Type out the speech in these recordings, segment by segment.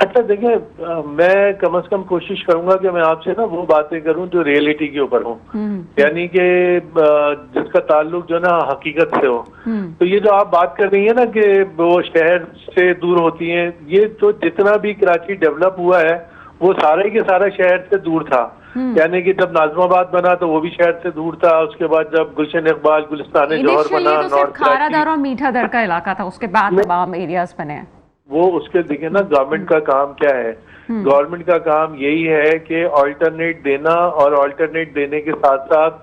اچھا دیکھیں، میں کم از کم کوشش کروں گا کہ میں آپ سے نا وہ باتیں کروں جو ریئلٹی کے اوپر ہوں، یعنی کہ جس کا تعلق جو نا حقیقت سے ہو. تو یہ جو آپ بات کر رہی ہیں نا کہ وہ شہر سے دور ہوتی ہیں، یہ تو جتنا بھی کراچی ڈیولپ ہوا ہے وہ سارا ہی کے سارا شہر سے دور تھا. یعنی کہ جب ناظم آباد بنا تو وہ بھی شہر سے دور تھا، اس کے بعد جب گلشن اقبال، گلستان جوہر بنا، تو صرف کھارا دار اور میٹھا در کا علاقہ تھا، اس کے بعد تمام ایریاز بنے ہیں. وہ اس کے دیکھیں نا گورنمنٹ کا کام کیا ہے. گورنمنٹ کا کام یہی ہے کہ آلٹرنیٹ دینا، اور آلٹرنیٹ دینے کے ساتھ ساتھ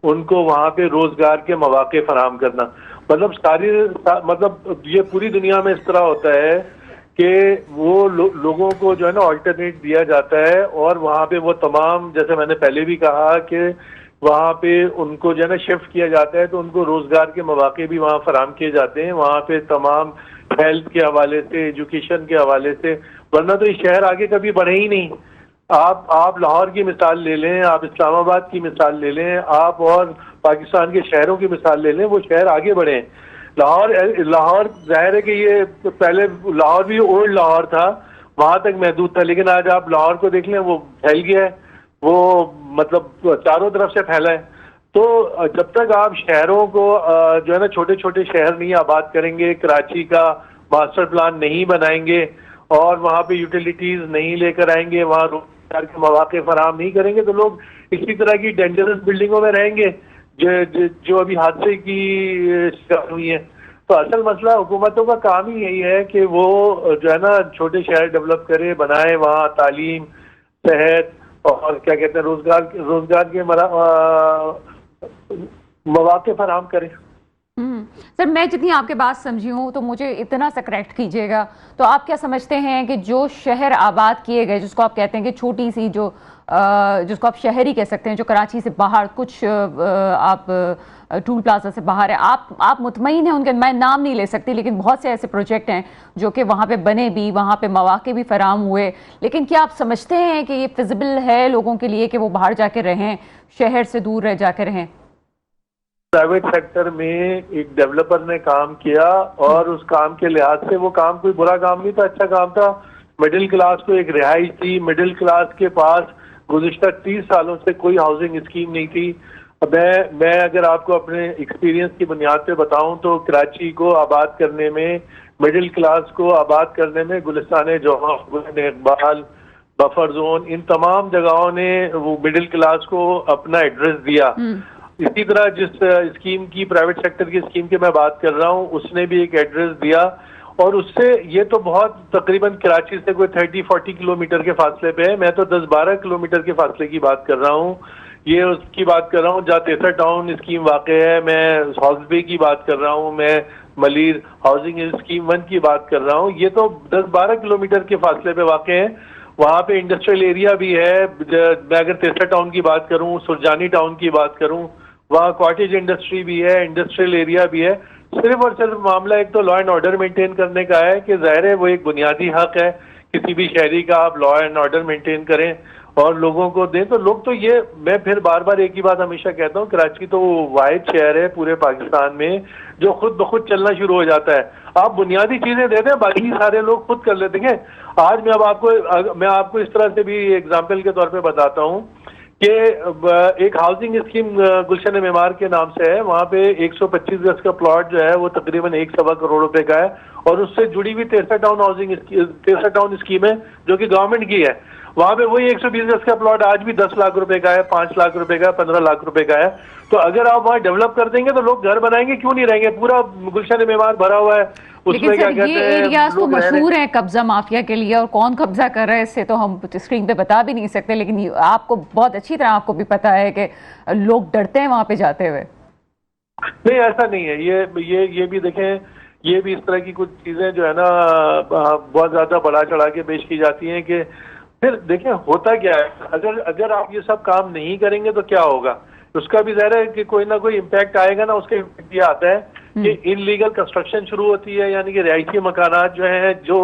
ان کو وہاں پہ روزگار کے مواقع فراہم کرنا. مطلب یہ پوری دنیا میں اس طرح ہوتا ہے کہ وہ لوگوں کو جو ہے نا آلٹرنیٹ دیا جاتا ہے، اور وہاں پہ وہ تمام، جیسے میں نے پہلے بھی کہا کہ وہاں پہ ان کو جو ہے نا شفٹ کیا جاتا ہے، تو ان کو روزگار کے مواقع بھی وہاں فراہم کیے جاتے ہیں. وہاں پہ تمام ہیلتھ کے حوالے سے، ایجوکیشن کے حوالے سے، ورنہ تو یہ شہر آگے کبھی بڑھے ہی نہیں. آپ لاہور کی مثال لے لیں، آپ اسلام آباد کی مثال لے لیں، آپ اور پاکستان کے شہروں کی مثال لے لیں، وہ شہر آگے بڑھے ہیں. لاہور ظاہر ہے کہ یہ پہلے لاہور بھی اولڈ لاہور تھا، وہاں تک محدود تھا، لیکن آج آپ لاہور کو دیکھ لیں، وہ پھیل گیا ہے، وہ مطلب چاروں طرف سے پھیلا ہے. تو جب تک آپ شہروں کو جو ہے نا چھوٹے چھوٹے شہر نہیں آباد کریں گے، کراچی کا ماسٹر پلان نہیں بنائیں گے، اور وہاں پہ یوٹیلیٹیز نہیں لے کر آئیں گے، وہاں روزگار کے مواقع فراہم نہیں کریں گے، تو لوگ اسی طرح کی ڈینجرس بلڈنگوں میں رہیں گے جو ابھی حادثے کی شکار ہوئی ہیں. تو اصل مسئلہ حکومتوں کا کام ہی یہی ہے کہ وہ جو ہے نا چھوٹے شہر ڈیولپ کرے، بنائے، وہاں تعلیم، صحت اور کیا کہتے ہیں روزگار کے مواقع فراہم کریں. سر میں جتنی آپ کے بات سمجھی ہوں تو مجھے اتنا سا کریکٹ کیجیے گا، تو آپ کیا سمجھتے ہیں کہ جو شہر آباد کیے گئے، جس کو آپ کہتے ہیں کہ چھوٹی سی جس کو آپ شہر ہی کہہ سکتے ہیں، جو کراچی سے باہر کچھ آپ ٹول پلازا سے باہر ہے، آپ مطمئن ہیں ان کے؟ میں نام نہیں لے سکتی، لیکن بہت سے ایسے پروجیکٹ ہیں جو کہ وہاں پہ بنے بھی، وہاں پہ مواقع بھی فراہم ہوئے، لیکن کیا آپ سمجھتے ہیں کہ یہ فیزیبل ہے لوگوں کے لیے کہ وہ باہر جا کے رہیں، شہر سے دور رہ جا کے رہیں؟ پرائیویٹ سیکٹر میں ایک ڈیولپر نے کام کیا، اور اس کام کے لحاظ سے وہ کام کوئی برا کام نہیں تھا، اچھا کام تھا. مڈل کلاس کو ایک رہائش تھی. مڈل کلاس کے پاس گزشتہ 30 سالوں سے کوئی ہاؤسنگ اسکیم نہیں تھی. میں اگر آپ کو اپنے ایکسپیرینس کی بنیاد پہ بتاؤں تو کراچی کو آباد کرنے میں، مڈل کلاس کو آباد کرنے میں گلستان جوہر، گلشن اقبال، بفر زون، ان تمام جگہوں نے وہ مڈل کلاس کو اپنا ایڈریس دیا. اسی طرح جس اسکیم کی، پرائیویٹ سیکٹر کی اسکیم کی میں بات کر رہا ہوں، اس نے بھی ایک ایڈریس دیا، اور اس سے یہ تو بہت تقریباً کراچی سے کوئی 30-40 کلومیٹر کے فاصلے پہ ہے. میں تو 10-12 کلومیٹر کے فاصلے کی بات کر رہا ہوں. یہ اس کی بات کر رہا ہوں جہاں تیسر ٹاؤن اسکیم واقع ہے. میں ہاؤس بے کی بات کر رہا ہوں. میں ملیر ہاؤسنگ اسکیم 1 کی بات کر رہا ہوں. یہ تو 10-12 کلومیٹر کے فاصلے پہ واقع ہے. وہاں پہ انڈسٹریل ایریا بھی ہے. میں اگر تیسر ٹاؤن کی بات کروں، سرجانی ٹاؤن کی بات کروں، وہاں کاٹیج انڈسٹری بھی ہے، انڈسٹریل ایریا بھی ہے. صرف اور صرف معاملہ ایک تو لا اینڈ آرڈر مینٹین کرنے کا ہے کہ ظاہر ہے وہ ایک بنیادی حق ہے کسی بھی شہری کا، آپ لا اینڈ آرڈر مینٹین کریں اور لوگوں کو دیں. تو لوگ تو یہ، میں پھر بار بار ایک ہی بات ہمیشہ کہتا ہوں، کراچی تو واحد شہر ہے پورے پاکستان میں جو خود بخود چلنا شروع ہو جاتا ہے. آپ بنیادی چیزیں دے دیں، باقی سارے لوگ خود کر لیتے ہیں. آج میں آپ کو اس طرح سے بھی ایگزامپل کے طور پہ بتاتا ہوں کہ ایک ہاؤسنگ اسکیم گلشن معمار کے نام سے ہے. وہاں پہ 125 گز کا پلاٹ جو ہے وہ تقریباً 1.25 کروڑ روپے کا ہے، اور اس سے جڑی ہوئی تیسر ٹاؤن اسکیم ہے جو کہ گورنمنٹ کی ہے. وہاں پہ وہی 120 گز کا پلاٹ آج بھی 10 لاکھ روپے کا ہے، 5 لاکھ روپے کا ہے، 15 لاکھ روپے کا ہے. تو اگر آپ وہاں ڈیولپ کر دیں گے تو لوگ گھر بنائیں گے، کیوں نہیں رہیں گے؟ پورا گلشن معمار بھرا ہوا ہے. لیکن سر یہ ایریاز تو مشہور ہیں قبضہ مافیا کے لیے، اور کون قبضہ کر رہا ہے اس سے تو ہم اسکرین پہ بتا بھی نہیں سکتے، لیکن آپ کو بہت اچھی طرح آپ کو بھی پتا ہے کہ لوگ ڈرتے ہیں وہاں پہ جاتے ہوئے. نہیں ایسا نہیں ہے. یہ بھی دیکھیں، یہ بھی اس طرح کی کچھ چیزیں جو ہے نا بہت زیادہ بڑھا چڑھا کے پیش کی جاتی ہیں کہ پھر دیکھیں ہوتا کیا ہے. اگر آپ یہ سب کام نہیں کریں گے تو کیا ہوگا؟ اس کا بھی ظاہر ہے کہ کوئی نہ کوئی امپیکٹ آئے گا نا. اس کا امپیکٹ یہ آتا ہے کہ ان لیگل کنسٹرکشن شروع ہوتی ہے، یعنی کہ رہائشی مکانات جو ہیں جو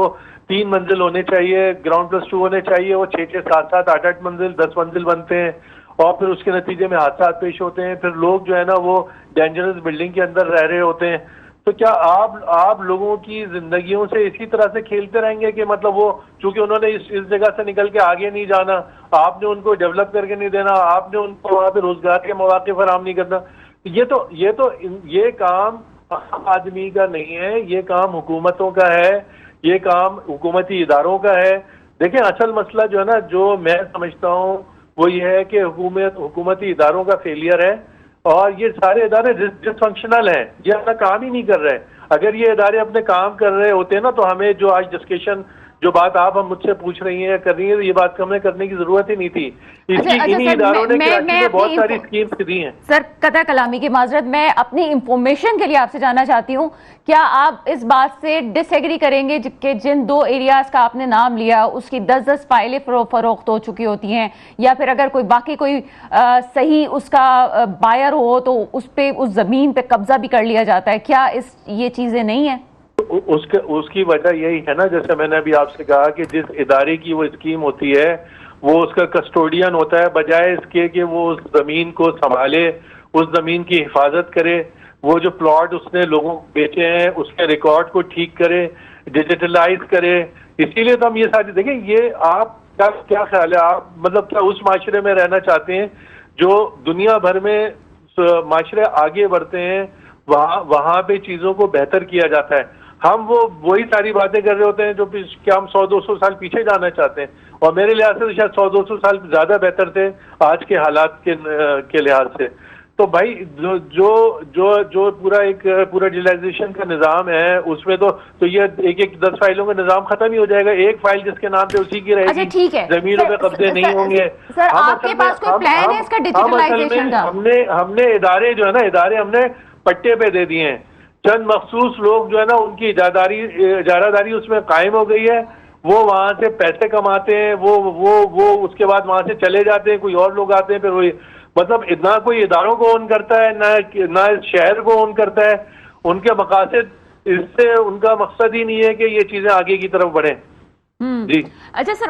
3 منزل ہونے چاہیے، گراؤنڈ پلس 2 ہونے چاہیے، وہ 6-6, 7-7, 8-8 منزل، 10 منزل بنتے ہیں، اور پھر اس کے نتیجے میں حادثات پیش ہوتے ہیں. پھر لوگ جو ہے نا وہ ڈینجرس بلڈنگ کے اندر رہ رہے ہوتے ہیں. تو کیا آپ لوگوں کی زندگیوں سے اسی طرح سے کھیلتے رہیں گے کہ مطلب وہ چونکہ انہوں نے اس جگہ سے نکل کے آگے نہیں جانا، آپ نے ان کو ڈیولپ کر کے نہیں دینا، آپ نے ان کو وہاں پہ روزگار کے مواقع فراہم نہیں کرنا، یہ کام عام آدمی کا نہیں ہے، یہ کام حکومتوں کا ہے، یہ کام حکومتی اداروں کا ہے۔ دیکھیں اصل مسئلہ جو ہے نا، جو میں سمجھتا ہوں وہ یہ ہے کہ حکومتی اداروں کا فیلئر ہے، اور یہ سارے ادارے ڈس فنکشنل ہیں، یہ اپنا کام ہی نہیں کر رہے۔ اگر یہ ادارے اپنے کام کر رہے ہوتے نا تو ہمیں جو آج ڈسکشن جو بات آپ ہم مجھ سے پوچھ رہی ہیں کر رہی ہیں، یہ بات ہمیں کرنے کی ضرورت ہی نہیں تھی۔ انہی اداروں نے کراچی میں بہت ساری اسکیمز دی ہیں۔ سر قطع کلامی کی معذرت، میں اپنی انفارمیشن کے لیے آپ سے جاننا چاہتی ہوں، کیا آپ اس بات سے ڈس ایگری کریں گے کہ جن 2 ایریاز کا آپ نے نام لیا اس کی 10 فائلیں فروخت ہو چکی ہوتی ہیں، یا پھر اگر کوئی باقی کوئی صحیح اس کا بائر ہو تو اس پہ اس زمین پہ قبضہ بھی کر لیا جاتا ہے؟ کیا یہ چیزیں نہیں ہیں؟ اس کی وجہ یہی ہے نا، جیسے میں نے ابھی آپ سے کہا کہ جس ادارے کی وہ اسکیم ہوتی ہے وہ اس کا کسٹوڈین ہوتا ہے، بجائے اس کے کہ وہ اس زمین کو سنبھالے، اس زمین کی حفاظت کرے، وہ جو پلاٹ اس نے لوگوں کو بیچے ہیں اس کے ریکارڈ کو ٹھیک کرے، ڈیجیٹلائز کرے۔ اسی لیے تو ہم یہ ساری دیکھیں، یہ آپ کیا خیال ہے، آپ مطلب کیا اس معاشرے میں رہنا چاہتے ہیں جو دنیا بھر میں معاشرے آگے بڑھتے ہیں، وہاں پہ چیزوں کو بہتر کیا جاتا ہے؟ ہم وہی ساری باتیں کر رہے ہوتے ہیں جو کیا ہم 100-200 سال پیچھے جانا چاہتے ہیں، اور میرے لحاظ سے شاید 100-200 سال زیادہ بہتر تھے آج کے حالات کے لحاظ سے۔ تو بھائی جو پورا ڈیجیٹلائزیشن کا نظام ہے اس میں تو یہ ایک 10 فائلوں کا نظام ختم ہی ہو جائے گا، ایک فائل جس کے نام پہ اسی کی رہے گی، ٹھیک ہے، زمینوں پہ قبضے نہیں ہوں گے۔ سر آپ کے پاس کوئی پلان ہے اس کا ڈیجیٹلائزیشن کا؟ ہم نے ادارے جو ہے نا، ادارے ہم نے پٹے پہ دے دیے ہیں، چند مخصوص لوگ جو ہے نا ان کی اجارہ داری اس میں قائم ہو گئی ہے، وہ وہاں سے پیسے کماتے ہیں، وہ اس کے بعد وہاں سے چلے جاتے ہیں، کوئی اور لوگ آتے ہیں، پھر وہی مطلب نہ کوئی اداروں کو اون کرتا ہے، نہ اس شہر کو اون کرتا ہے۔ ان کے مقاصد اس سے ان کا مقصد ہی نہیں ہے کہ یہ چیزیں آگے کی طرف بڑھیں۔ جی اچھا سر،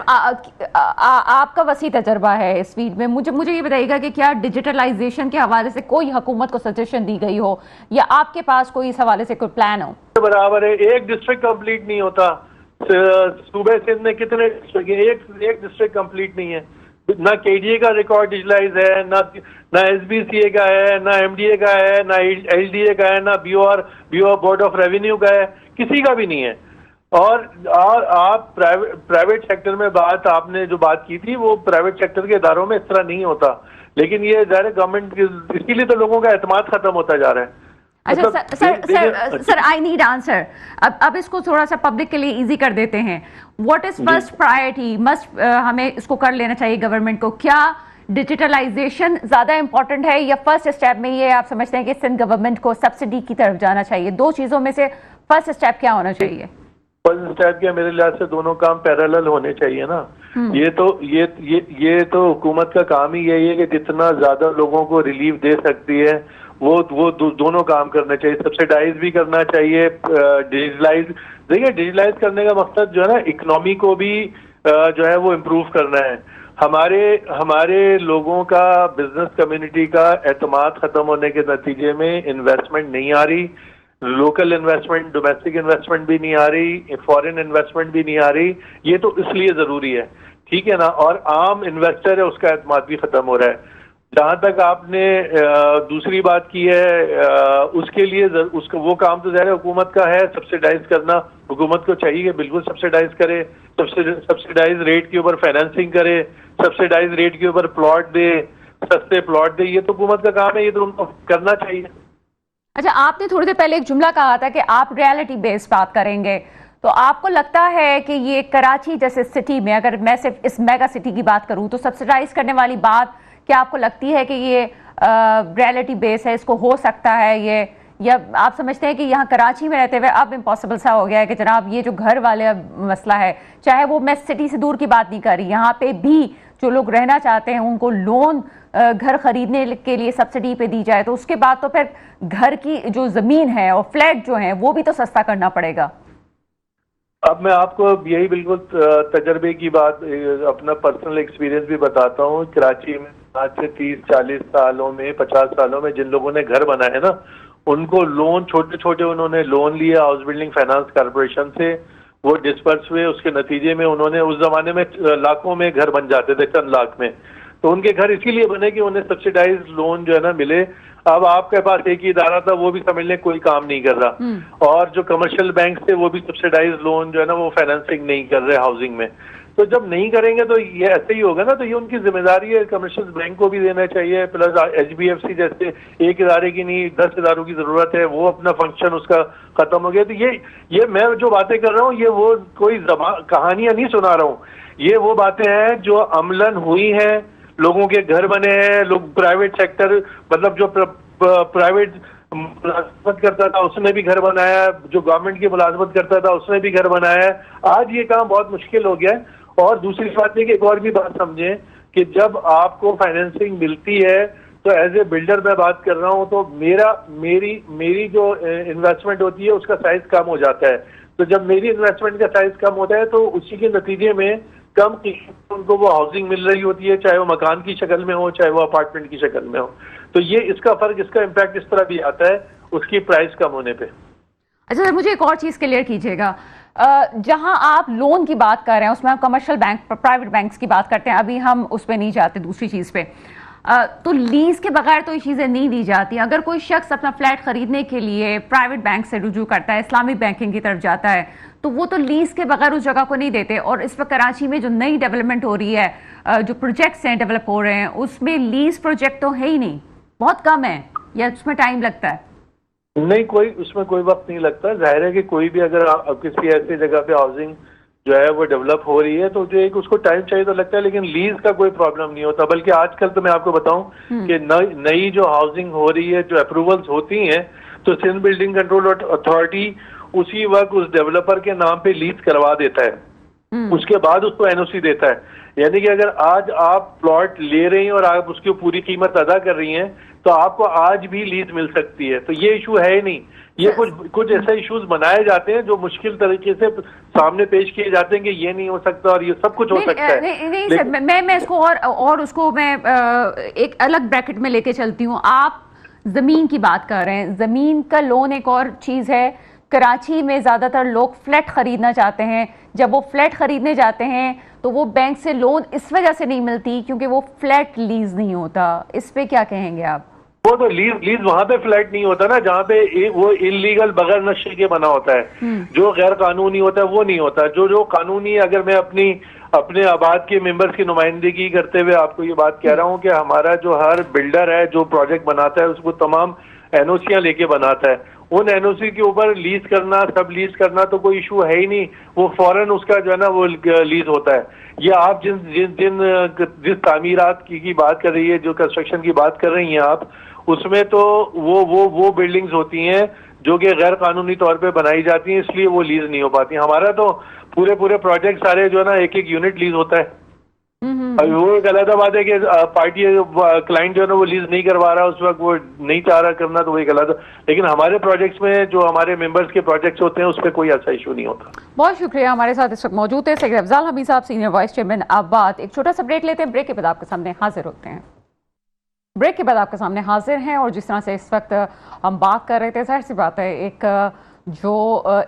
آپ کا وسیع تجربہ ہے اس فیلڈ میں، مجھے یہ بتائیے گا کہ کیا ڈیجیٹلائزیشن کے حوالے سے کوئی حکومت کو سجیشن دی گئی ہو، یا آپ کے پاس کوئی اس حوالے سے کوئی پلان ہو؟ برابر ہے، ایک ڈسٹرکٹ کمپلیٹ نہیں ہوتا۔ صوبہ سندھ میں کتنے ڈسٹرکٹ ہیں؟ ایک ڈسٹرکٹ کمپلیٹ نہیں ہے۔ نہ کے ڈی اے کا ریکارڈ ڈیجیٹلائز ہے، نہ ایس بی سی اے کا ہے، نہ ایم ڈی اے کا ہے، نہ ایل ڈی اے کا ہے، نہ B O board of revenue کا ہے، کسی کا بھی نہیں ہے۔ اور آپ پرائیویٹ سیکٹر میں آپ نے جو بات کی تھی وہ پرائیویٹ سیکٹر کے اداروں میں اس طرح نہیں ہوتا، لیکن یہ ظاہر گورنمنٹ اسی لیے تو لوگوں کا اعتماد ختم ہوتا جا رہا ہے۔ اچھا سر آئی نیڈ آنسر۔ اب اس کو تھوڑا سا پبلک کے لیے ایزی کر دیتے ہیں۔ What is first priority, must ہمیں اس کو کر لینا چاہیے گورنمنٹ کو؟ کیا ڈیجیٹلائزیشن زیادہ امپورٹنٹ ہے، یا فرسٹ اسٹیپ میں یہ آپ سمجھتے ہیں کہ سندھ گورنمنٹ کو سبسڈی کی طرف جانا چاہیے؟ 2 چیزوں میں سے فرسٹ اسٹیپ کیا ہونا چاہیے؟ فرسٹ اسٹیپ کیا، میرے لحاظ سے دونوں کام پیرالل ہونے چاہیے نا۔ یہ تو حکومت کا کام ہی یہی ہے کہ جتنا زیادہ لوگوں کو ریلیف دے سکتی ہے وہ دونوں کام کرنا چاہیے، سبسیڈائز بھی کرنا چاہیے، ڈیجیٹلائز۔ دیکھیے ڈیجیٹلائز کرنے کا مقصد جو ہے نا اکنامی کو بھی جو ہے وہ امپروو کرنا ہے۔ ہمارے لوگوں کا، بزنس کمیونٹی کا اعتماد ختم ہونے کے نتیجے میں انویسٹمنٹ نہیں آ رہی، لوکل انویسٹمنٹ، ڈومیسٹک انویسٹمنٹ بھی نہیں آ رہی، فورن انویسٹمنٹ بھی نہیں آ رہی۔ یہ تو اس لیے ضروری ہے، ٹھیک ہے نا، اور عام انویسٹر ہے اس کا اعتماد بھی ختم ہو رہا ہے۔ جہاں تک آپ نے دوسری بات کی ہے، اس کے لیے وہ کام تو ظاہر حکومت کا ہے سبسیڈائز کرنا، حکومت کو چاہیے کہ بالکل سبسیڈائز کرے، سبسیڈائز ریٹ کے اوپر فائنینسنگ کرے، سبسیڈائز ریٹ کے اوپر پلاٹ دے، سستے پلاٹ دے، یہ تو حکومت کا کام ہے، یہ تو کرنا چاہیے۔ اچھا، آپ نے تھوڑی دیر پہلے ایک جملہ کہا تھا کہ آپ ریالٹی بیس بات کریں گے، تو آپ کو لگتا ہے کہ یہ کراچی جیسے سٹی میں، اگر میں صرف اس میگا سٹی کی بات کروں تو سبسیڈائز کرنے والی بات کیا آپ کو لگتی ہے کہ یہ ریالٹی بیس ہے، اس کو ہو سکتا ہے یہ، یا آپ سمجھتے ہیں کہ یہاں کراچی میں رہتے ہوئے اب امپاسبل سا ہو گیا ہے کہ جناب یہ جو گھر والے مسئلہ ہے، چاہے وہ میں سٹی سے دور کی بات نہیں کر رہی، یہاں پہ بھی جو لوگ رہنا چاہتے ہیں ان کو لون گھر خریدنے کے لیے سبسڈی پہ دی جائے، تو اس کے بعد تو پھر گھر کی جو زمین ہے اور فلیٹ جو ہیں وہ بھی تو سستا کرنا پڑے گا۔ اب میں آپ کو یہی بالکل تجربے کی بات، اپنا پرسنل ایکسپیرینس بھی بتاتا ہوں۔ کراچی میں آج سے 30-40 سالوں میں، 50 سالوں میں جن لوگوں نے گھر بنائے نا، ان کو لون چھوٹے چھوٹے انہوں نے لون لیے ہاؤس بلڈنگ فائنانس کارپوریشن سے, وہ ڈسپرس ہوئے, اس کے نتیجے میں انہوں نے, اس زمانے میں لاکھوں میں گھر بن جاتے تھے, چند لاکھ میں, تو ان کے گھر اسی لیے بنے کہ انہیں سبسیڈائز لون جو ہے نا ملے. اب آپ کے پاس ایک ہی ادارہ تھا, وہ بھی سمجھ لیں کوئی کام نہیں کر رہا, اور جو کمرشل بینک تھے وہ بھی سبسیڈائز لون جو ہے نا وہ فائنانسنگ نہیں کر رہے ہاؤسنگ میں. تو جب نہیں کریں گے تو یہ ایسے ہی ہوگا نا, تو یہ ان کی ذمہ داری ہے, کمرشل بینک کو بھی دینا چاہیے, پلس HBFC جیسے ایک ادارے کی نہیں 10 اداروں کی ضرورت ہے, وہ اپنا فنکشن اس کا ختم ہو گیا. تو یہ میں جو باتیں کر رہا ہوں یہ وہ کوئی کہانیاں نہیں سنا رہا ہوں, یہ وہ باتیں ہیں جو عملاً ہوئی ہیں, لوگوں کے گھر بنے ہیں, لوگ پرائیویٹ سیکٹر مطلب جو پرائیویٹ ملازمت کرتا تھا اس نے بھی گھر بنایا, جو گورنمنٹ کی ملازمت کرتا تھا اس نے بھی گھر بنایا ہے. آج یہ کام بہت مشکل ہو گیا ہے. اور دوسری بات یہ کہ ایک اور بھی بات سمجھیں کہ جب آپ کو فائنینسنگ ملتی ہے تو ایز اے بلڈر میں بات کر رہا ہوں, تو میری جو انویسٹمنٹ ہوتی ہے اس کا سائز کم ہو جاتا ہے. تو جب میری انویسٹمنٹ کا سائز کم ہوتا ہے تو اسی کے نتیجے میں کم قیمت ان کو وہ ہاؤسنگ مل رہی ہوتی ہے, چاہے وہ مکان کی شکل میں ہو چاہے وہ اپارٹمنٹ کی شکل میں ہو. تو یہ اس کا فرق, اس کا امپیکٹ اس طرح بھی آتا ہے اس کی پرائز کم ہونے پہ. اچھا مجھے ایک اور چیز کلیئر کیجیے گا, جہاں آپ لون کی بات کر رہے ہیں اس میں آپ کمرشل بینک پرائیویٹ بینکس کی بات کرتے ہیں, ابھی ہم اس پہ نہیں جاتے دوسری چیز پہ, تو لیز کے بغیر تو یہ چیزیں نہیں دی جاتی. اگر کوئی شخص اپنا فلیٹ خریدنے کے لیے پرائیویٹ بینک سے رجوع کرتا ہے, اسلامک بینکنگ کی طرف جاتا ہے, تو وہ تو لیز کے بغیر اس جگہ کو نہیں دیتے. اور اس وقت کراچی میں جو نئی ڈیولپمنٹ ہو رہی ہے, جو پروجیکٹس ہیں ڈیولپ ہو رہے ہیں, اس میں لیز پروجیکٹ تو ہے ہی نہیں, بہت کم ہے, یا اس میں ٹائم لگتا ہے؟ نہیں, اس میں کوئی وقت نہیں لگتا. ظاہر ہے کہ کوئی بھی اگر کسی ایسی جگہ پہ ہاؤسنگ جو ہے وہ ڈیولپ ہو رہی ہے تو جو ایک اس کو ٹائم چاہیے تو لگتا ہے, لیکن لیز کا کوئی پرابلم نہیں ہوتا. بلکہ آج کل تو میں آپ کو بتاؤں کہ نئی جو ہاؤسنگ ہو رہی ہے, جو اپروولز ہوتی ہیں, تو سندھ بلڈنگ کنٹرول اتھارٹی اسی وقت اس ڈیولپر کے نام پہ لیز کروا دیتا ہے, اس کے بعد اس کو NOC دیتا ہے. یعنی کہ اگر آج آپ پلاٹ لے رہی ہیں اور آپ اس کی پوری قیمت ادا کر رہی ہیں تو آپ کو آج بھی لیز مل سکتی ہے. تو یہ ایشو ہے ہی نہیں. یہ کچھ ایسے ایشوز بنائے جاتے ہیں جو مشکل طریقے سے سامنے پیش کیے جاتے ہیں کہ یہ نہیں ہو سکتا اور یہ سب کچھ ہو سکتا ہے. نہیں سر, میں اس کو اور اس کو میں ایک الگ بریکٹ میں لے کے چلتی ہوں. آپ زمین کی بات کر رہے ہیں, زمین کا لون ایک اور چیز ہے. کراچی میں زیادہ تر لوگ فلیٹ خریدنا چاہتے ہیں, جب وہ فلیٹ خریدنے جاتے ہیں تو وہ بینک سے لون اس وجہ سے نہیں ملتی کیونکہ وہ فلیٹ لیز نہیں ہوتا. اس پہ کیا کہیں گے آپ؟ وہ تو لیز وہاں پہ فلیٹ نہیں ہوتا نا جہاں پہ وہ انلیگل بغیر نقشے کے بنا ہوتا ہے. جو غیر قانونی ہوتا ہے وہ نہیں ہوتا. جو قانونی, اگر میں اپنے آباد کے ممبرز کی نمائندگی کرتے ہوئے آپ کو یہ بات کہہ رہا ہوں کہ ہمارا جو ہر بلڈر ہے جو پروجیکٹ بناتا ہے اس کو تمام NOCیاں لے کے بناتا ہے. ان NOC کے اوپر لیز کرنا, سب لیز کرنا تو کوئی ایشو ہے ہی نہیں, وہ فوراً اس کا جو ہے نا وہ لیز ہوتا ہے. یہ آپ جس تعمیرات کی بات کر رہی ہے, جو کنسٹرکشن کی بات کر رہی ہیں آپ, اس میں تو وہ بلڈنگز ہوتی ہیں جو کہ غیر قانونی طور پہ بنائی جاتی ہیں, اس لیے وہ لیز نہیں ہو پاتی. ہمارا تو پورے پروجیکٹ سارے جو ہے نا ایک یونٹ لیز ہوتا ہے. وہ ایک علیحدہ بات ہے کہ پارٹی کلائنٹ جو ہے نا وہ لیز نہیں کروا رہا, اس وقت وہ نہیں چاہ رہا کرنا, تو وہ ایک علیحدہ. لیکن ہمارے پروجیکٹس میں جو ہمارے ممبرز کے پروجیکٹس ہوتے ہیں اس پہ کوئی ایسا ایشو نہیں ہوتا. بہت شکریہ. ہمارے ساتھ اس وقت موجود ہے سیکرٹری افضال حمید صاحب, سینئر وائس چیئرمین آباد. ایک چھوٹا سا بریک لیتے ہیں, بریک کے بعد آپ کے سامنے حاضر ہوتے ہیں. بریک کے بعد آپ کے سامنے حاضر ہیں, اور جس طرح سے اس وقت ہم بات کر رہے تھے, ظاہر سی بات ہے ایک جو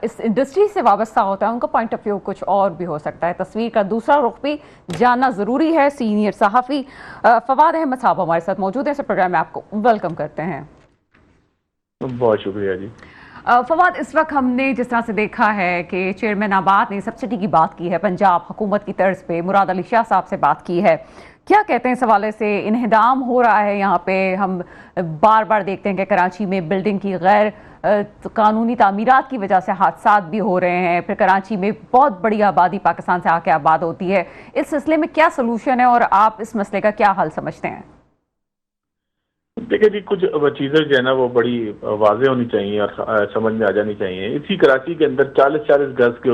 اس انڈسٹری سے وابستہ ہوتا ہے ان کا پوائنٹ آف ویو کچھ اور بھی ہو سکتا ہے. تصویر کا دوسرا رخ بھی جاننا ضروری ہے. سینئر صحافی فواد احمد صاحب ہمارے ساتھ موجود ہیں. اس پروگرام میں آپ کو ویلکم کرتے ہیں. بہت شکریہ جی. فواد, اس وقت ہم نے جس طرح سے دیکھا ہے کہ چیئرمین آباد نے سبسڈی کی بات کی ہے, پنجاب حکومت کی طرز پہ مراد علی شاہ صاحب سے بات کی ہے. کیا کہتے ہیں اس حوالے سے؟ انہدام ہو رہا ہے یہاں پہ, ہم بار بار دیکھتے ہیں کہ کراچی میں بلڈنگ کی غیر قانونی تعمیرات کی وجہ سے حادثات بھی ہو رہے ہیں. پھر کراچی میں بہت بڑی آبادی پاکستان سے آ کے آباد ہوتی ہے. اس سلسلے میں کیا سلوشن ہے اور آپ اس مسئلے کا کیا حل سمجھتے ہیں؟ دیکھیں جی, کچھ چیزیں جو ہے نا وہ بڑی واضح ہونی چاہیے اور سمجھ میں آ جانی چاہیے. اسی کراچی کے اندر 40 گز کے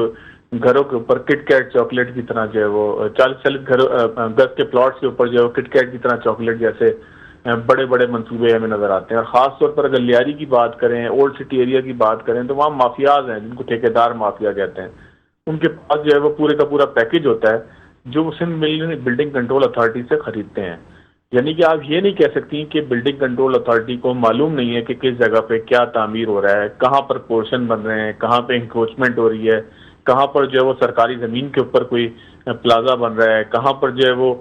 گھروں کے اوپر کٹ کیٹ چاکلیٹ کی طرح جو ہے وہ 40 گز کے پلاٹس کے اوپر جو ہے وہ کٹ کیٹ کی طرح چاکلیٹ جیسے بڑے بڑے منصوبے ہمیں نظر آتے ہیں. اور خاص طور پر اگر لیاری کی بات کریں, اولڈ سٹی ایریا کی بات کریں, تو وہاں مافیاز ہیں جن کو ٹھیکیدار مافیا کہتے ہیں. ان کے پاس جو ہے وہ پورے کا پورا پیکج ہوتا ہے جو وہ سندھ بلڈنگ کنٹرول اتھارٹی سے خریدتے ہیں. یعنی کہ آپ یہ نہیں کہہ سکتی کہ بلڈنگ کنٹرول اتھارٹی کو معلوم نہیں ہے کہ کس جگہ پہ کیا تعمیر ہو رہا ہے، کہاں پر پورشن بن رہے ہیں، کہاں پہ انکروچمنٹ ہو رہی ہے، کہاں پر جو ہے وہ سرکاری زمین کے اوپر کوئی پلازا بن رہا ہے، کہاں پر جو ہے وہ